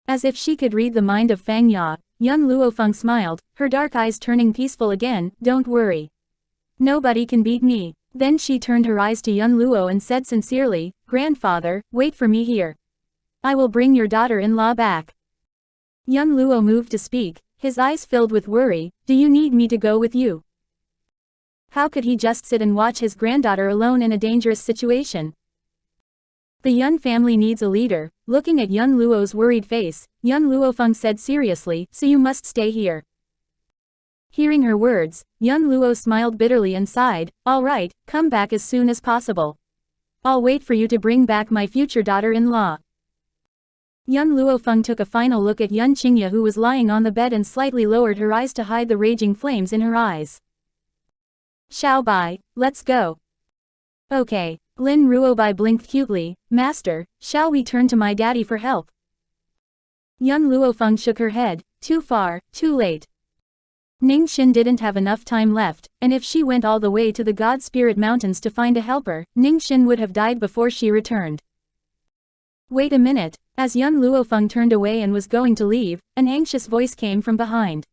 As if she could read the mind of Fang Ya, Yun Luofeng smiled, her dark eyes turning peaceful again, don't worry. Nobody can beat me. Then she turned her eyes to Yun Luo and said sincerely, Grandfather, wait for me here. I will bring your daughter-in-law back. Yun Luo moved to speak, his eyes filled with worry, do you need me to go with you? How could he just sit and watch his granddaughter alone in a dangerous situation? The Yun family needs a leader. Looking at Yun Luo's worried face, Yun Luofeng said seriously, so you must stay here. Hearing her words, Yun Luo smiled bitterly and sighed, all right, come back as soon as possible. I'll wait for you to bring back my future daughter-in-law. Yun Luofeng took a final look at Yan Qingye who was lying on the bed and slightly lowered her eyes to hide the raging flames in her eyes. Xiao Bai, let's go. Okay. Lin Ruobai blinked cutely, Master, shall we turn to my daddy for help? Yun Luofeng shook her head, too far, too late. Ningxin didn't have enough time left, and if she went all the way to the God Spirit Mountains to find a helper, Ningxin would have died before she returned. Wait a minute, as Yun Luofeng turned away and was going to leave, an anxious voice came from behind.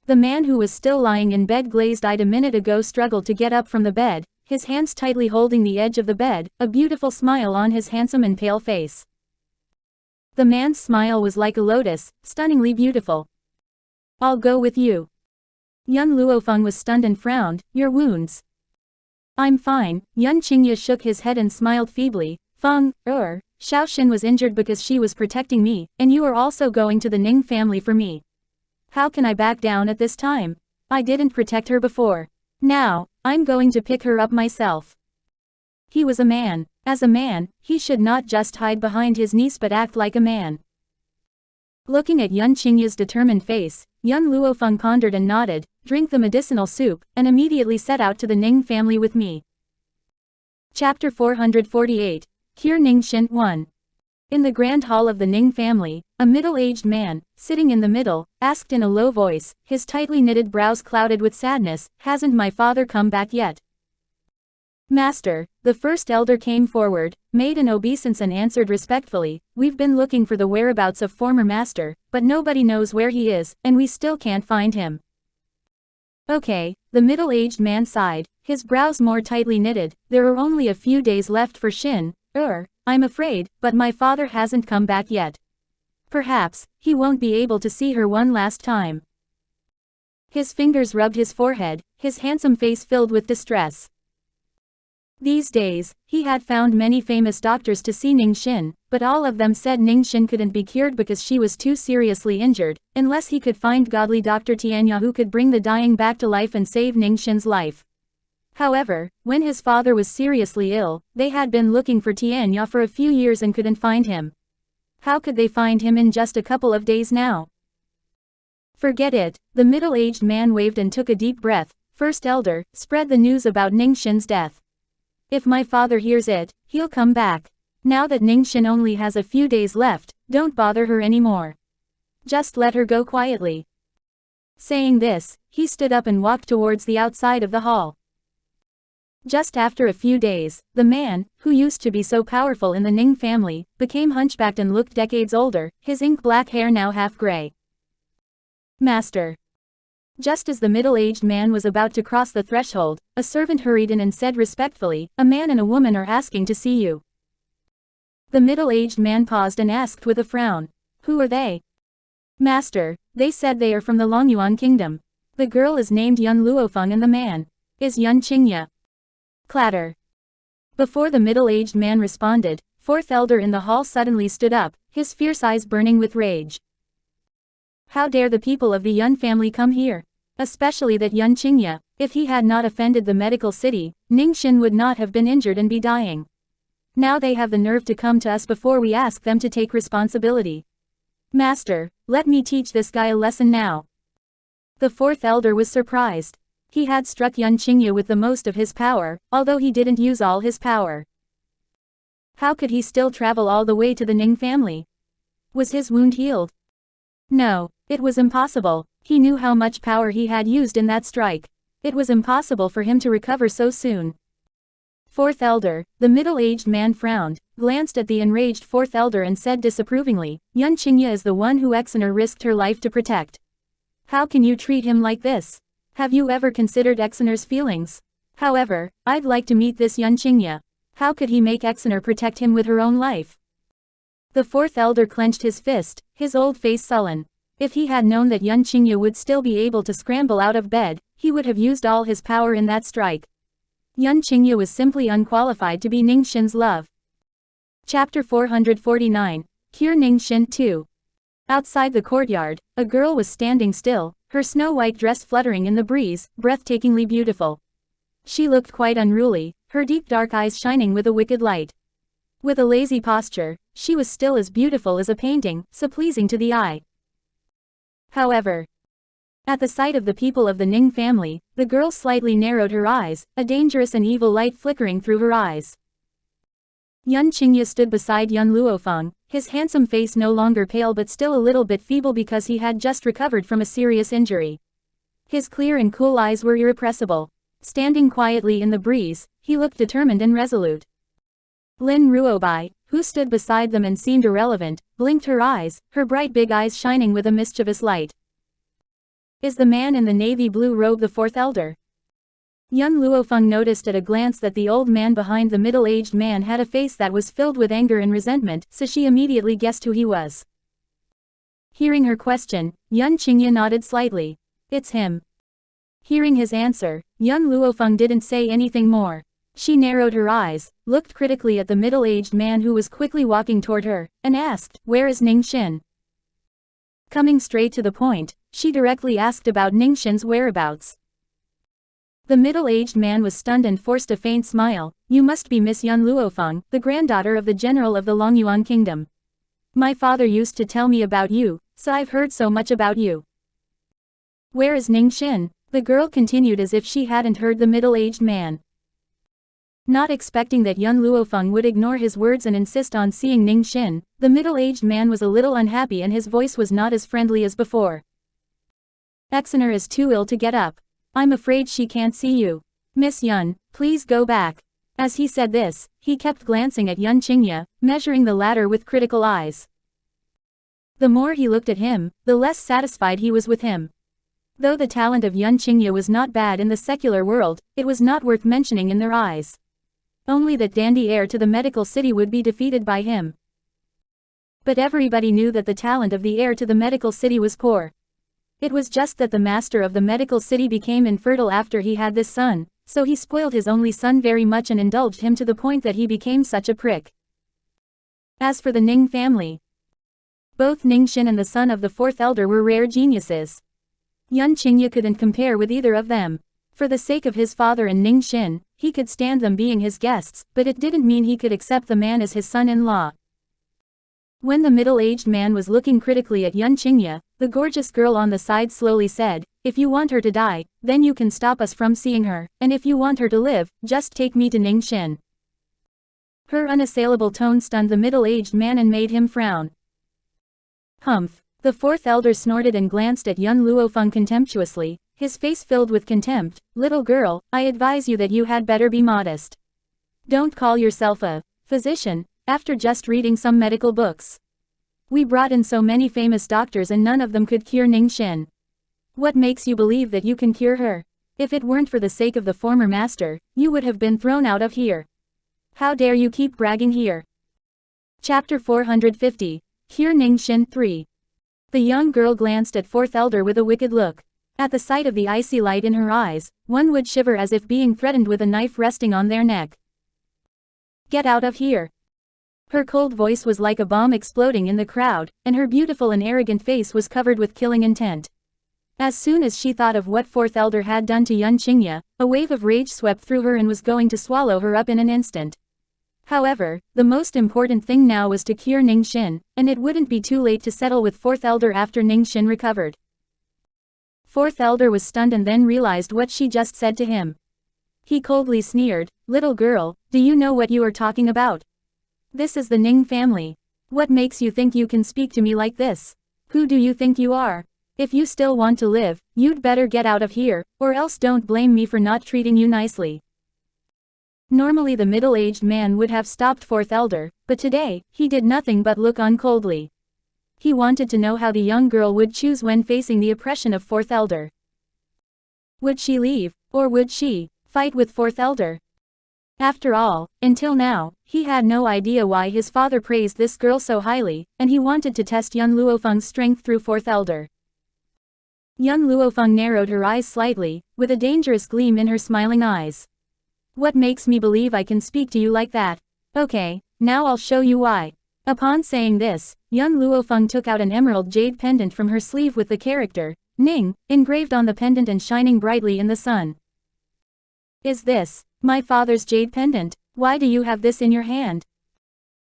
The man who was still lying in bed glazed-eyed a minute ago struggled to get up from the bed, his hands tightly holding the edge of the bed, a beautiful smile on his handsome and pale face. The man's smile was like a lotus, stunningly beautiful. I'll go with you. Yun Luofeng was stunned and frowned, your wounds. I'm fine. Yun Qingye shook his head and smiled feebly, Feng, Xiaoxin was injured because she was protecting me, and you are also going to the Ning family for me. How can I back down at this time? I didn't protect her before. Now, I'm going to pick her up myself. He was a man. As a man, he should not just hide behind his niece but act like a man. Looking at Yan Qingya's determined face, young Luo Feng pondered and nodded, drink the medicinal soup, and immediately set out to the Ning family with me. Chapter 448, Cure Ningxin 1. In the grand hall of the Ning family, a middle-aged man, sitting in the middle, asked in a low voice, his tightly knitted brows clouded with sadness, "Hasn't my father come back yet?" "Master," the first elder came forward, made an obeisance and answered respectfully, "We've been looking for the whereabouts of former master, but nobody knows where he is, and we still can't find him." "Okay," the middle-aged man sighed, his brows more tightly knitted, "there are only a few days left for Xin, I'm afraid, but my father hasn't come back yet. Perhaps, he won't be able to see her one last time." His fingers rubbed his forehead, his handsome face filled with distress. These days, he had found many famous doctors to see Ningxin, but all of them said Ningxin couldn't be cured because she was too seriously injured, unless he could find godly Dr. Tianya who could bring the dying back to life and save Ningxin's life. However, when his father was seriously ill, they had been looking for Tianya for a few years and couldn't find him. How could they find him in just a couple of days now? "Forget it," the middle-aged man waved and took a deep breath. "First elder, spread the news about Ningxin's death. If my father hears it, he'll come back. Now that Ningxin only has a few days left, don't bother her anymore. Just let her go quietly." Saying this, he stood up and walked towards the outside of the hall. Just after a few days, the man, who used to be so powerful in the Ning family, became hunchbacked and looked decades older, his ink-black hair now half gray. "Master." Just as the middle-aged man was about to cross the threshold, a servant hurried in and said respectfully, "A man and a woman are asking to see you." The middle-aged man paused and asked with a frown, "Who are they?" "Master, they said they are from the Longyuan kingdom. The girl is named Yun Luofeng and the man is Yan Qingye." Clatter. Before the middle-aged man responded, fourth elder in the hall suddenly stood up, his fierce eyes burning with rage. "How dare the people of the Yun family come here? Especially that Yan Qingye, if he had not offended the medical city, Ningxin would not have been injured and be dying. Now they have the nerve to come to us before we ask them to take responsibility. Master, let me teach this guy a lesson now." The fourth elder was surprised. He had struck Yan Qingye with the most of his power, although he didn't use all his power. How could he still travel all the way to the Ning family? Was his wound healed? No, it was impossible. He knew how much power he had used in that strike. It was impossible for him to recover so soon. Fourth elder, the middle-aged man frowned, glanced at the enraged fourth elder and said disapprovingly, "Yan Qingye is the one who Exener risked her life to protect. How can you treat him like this? Have you ever considered Exener's feelings? However, I'd like to meet this Yan Qingye. How could he make Exener protect him with her own life?" The fourth elder clenched his fist, his old face sullen. If he had known that Yan Qingye would still be able to scramble out of bed, he would have used all his power in that strike. Yan Qingye was simply unqualified to be Ningxin's love. Chapter 449, Cure Ningxin 2. Outside the courtyard, a girl was standing still, her snow-white dress fluttering in the breeze, breathtakingly beautiful. She looked quite unruly, her deep dark eyes shining with a wicked light. With a lazy posture, she was still as beautiful as a painting, so pleasing to the eye. However, at the sight of the people of the Ning family, the girl slightly narrowed her eyes, a dangerous and evil light flickering through her eyes. Yan Qingye stood beside Yun Luofeng, his handsome face no longer pale but still a little bit feeble because he had just recovered from a serious injury. His clear and cool eyes were irrepressible. Standing quietly in the breeze, he looked determined and resolute. Lin Ruobai, who stood beside them and seemed irrelevant, blinked her eyes, her bright big eyes shining with a mischievous light. "Is the man in the navy blue robe the fourth elder?" Yun Luofeng noticed at a glance that the old man behind the middle-aged man had a face that was filled with anger and resentment, so she immediately guessed who he was. Hearing her question, Yun Qingye nodded slightly. "It's him." Hearing his answer, Yun Luofeng didn't say anything more. She narrowed her eyes, looked critically at the middle-aged man who was quickly walking toward her, and asked, "Where is Ningxin?" Coming straight to the point, she directly asked about Ningxin's whereabouts. The middle-aged man was stunned and forced a faint smile. You must be Miss Yun Luo Feng, the granddaughter of the general of the Longyuan kingdom. My father used to tell me about you, so I've heard so much about you. Where is Ningxin? The girl continued as if she hadn't heard the middle-aged man. Not expecting that Yun Luofeng would ignore his words and insist on seeing Ningxin, the middle-aged man was a little unhappy and his voice was not as friendly as before. Exener is too ill to get up. I'm afraid she can't see you. Miss Yun, please go back. As he said this, he kept glancing at Yun Qingye, measuring the latter with critical eyes. The more he looked at him, the less satisfied he was with him. Though the talent of Yun Qingye was not bad in the secular world, it was not worth mentioning in their eyes. Only that dandy heir to the medical city would be defeated by him. But everybody knew that the talent of the heir to the medical city was poor. It was just that the master of the medical city became infertile after he had this son, so he spoiled his only son very much and indulged him to the point that he became such a prick. As for the Ning family, both Ningxin and the son of the fourth elder were rare geniuses. Yun Qingye couldn't compare with either of them. For the sake of his father and Ningxin, he could stand them being his guests, but it didn't mean he could accept the man as his son-in-law. When the middle-aged man was looking critically at Yun Qingye, the gorgeous girl on the side slowly said, "If you want her to die, then you can stop us from seeing her, and if you want her to live, just take me to Ningxin." Her unassailable tone stunned the middle-aged man and made him frown. Humph. The fourth elder snorted and glanced at Yun Luofeng contemptuously, his face filled with contempt. "Little girl, I advise you that you had better be modest. Don't call yourself a physician, after just reading some medical books. We brought in so many famous doctors and none of them could cure Ningxin. What makes you believe that you can cure her? If it weren't for the sake of the former master, you would have been thrown out of here. How dare you keep bragging here?" Chapter 450. Cure Ningxin 3. The young girl glanced at fourth elder with a wicked look. At the sight of the icy light in her eyes, one would shiver as if being threatened with a knife resting on their neck. "Get out of here." Her cold voice was like a bomb exploding in the crowd, and her beautiful and arrogant face was covered with killing intent. As soon as she thought of what fourth elder had done to Yun Qingye, a wave of rage swept through her and was going to swallow her up in an instant. However, the most important thing now was to cure Ningxin, and it wouldn't be too late to settle with fourth elder after Ningxin recovered. Fourth elder was stunned and then realized what she just said to him. He coldly sneered, "Little girl, do you know what you are talking about? This is the Ning family. What makes you think you can speak to me like this? Who do you think you are? If you still want to live, you'd better get out of here, or else don't blame me for not treating you nicely." Normally the middle-aged man would have stopped fourth elder, but today, he did nothing but look on coldly. He wanted to know how the young girl would choose when facing the oppression of fourth elder. Would she leave, or would she fight with fourth elder? After all, until now, he had no idea why his father praised this girl so highly, and he wanted to test Yun Luofeng's strength through fourth elder. Yun Luofeng narrowed her eyes slightly, with a dangerous gleam in her smiling eyes. "What makes me believe I can speak to you like that? Okay, now I'll show you why." Upon saying this, Yun Luofeng took out an emerald jade pendant from her sleeve with the character, Ning, engraved on the pendant and shining brightly in the sun. "Is this my father's jade pendant? Why do you have this in your hand?"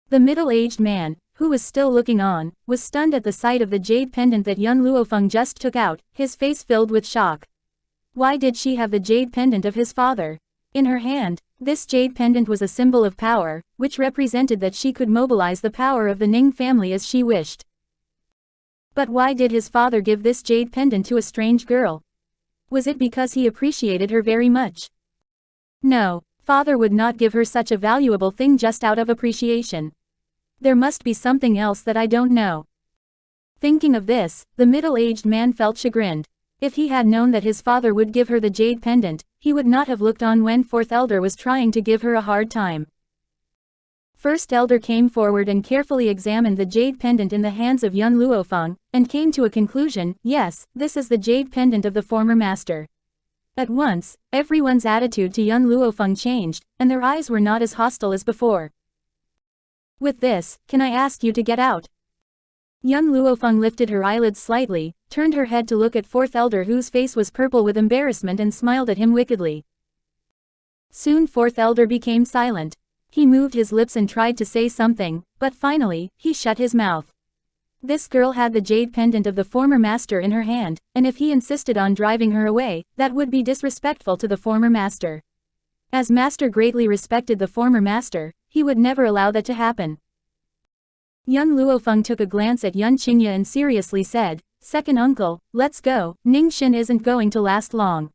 The middle-aged man, who was still looking on, was stunned at the sight of the jade pendant that Yun Luofeng just took out, his face filled with shock. Why did she have the jade pendant of his father? In her hand, this jade pendant was a symbol of power, which represented that she could mobilize the power of the Ning family as she wished. But why did his father give this jade pendant to a strange girl? Was it because he appreciated her very much? No, father would not give her such a valuable thing just out of appreciation. There must be something else that I don't know. Thinking of this, the middle-aged man felt chagrined. If he had known that his father would give her the jade pendant, he would not have looked on when fourth elder was trying to give her a hard time. First elder came forward and carefully examined the jade pendant in the hands of Yun Luofeng, and came to a conclusion. Yes, this is the jade pendant of the former master. At once, everyone's attitude to Yun Luofeng changed, and their eyes were not as hostile as before. "With this, can I ask you to get out?" Yun Luofeng lifted her eyelids slightly, turned her head to look at fourth elder whose face was purple with embarrassment and smiled at him wickedly. Soon fourth elder became silent. He moved his lips and tried to say something, but finally, he shut his mouth. This girl had the jade pendant of the former master in her hand, and if he insisted on driving her away, that would be disrespectful to the former master. As master greatly respected the former master, he would never allow that to happen. Young Luo Feng took a glance at Yun Qingye and seriously said, "Second uncle, let's go, Ning Xin isn't going to last long."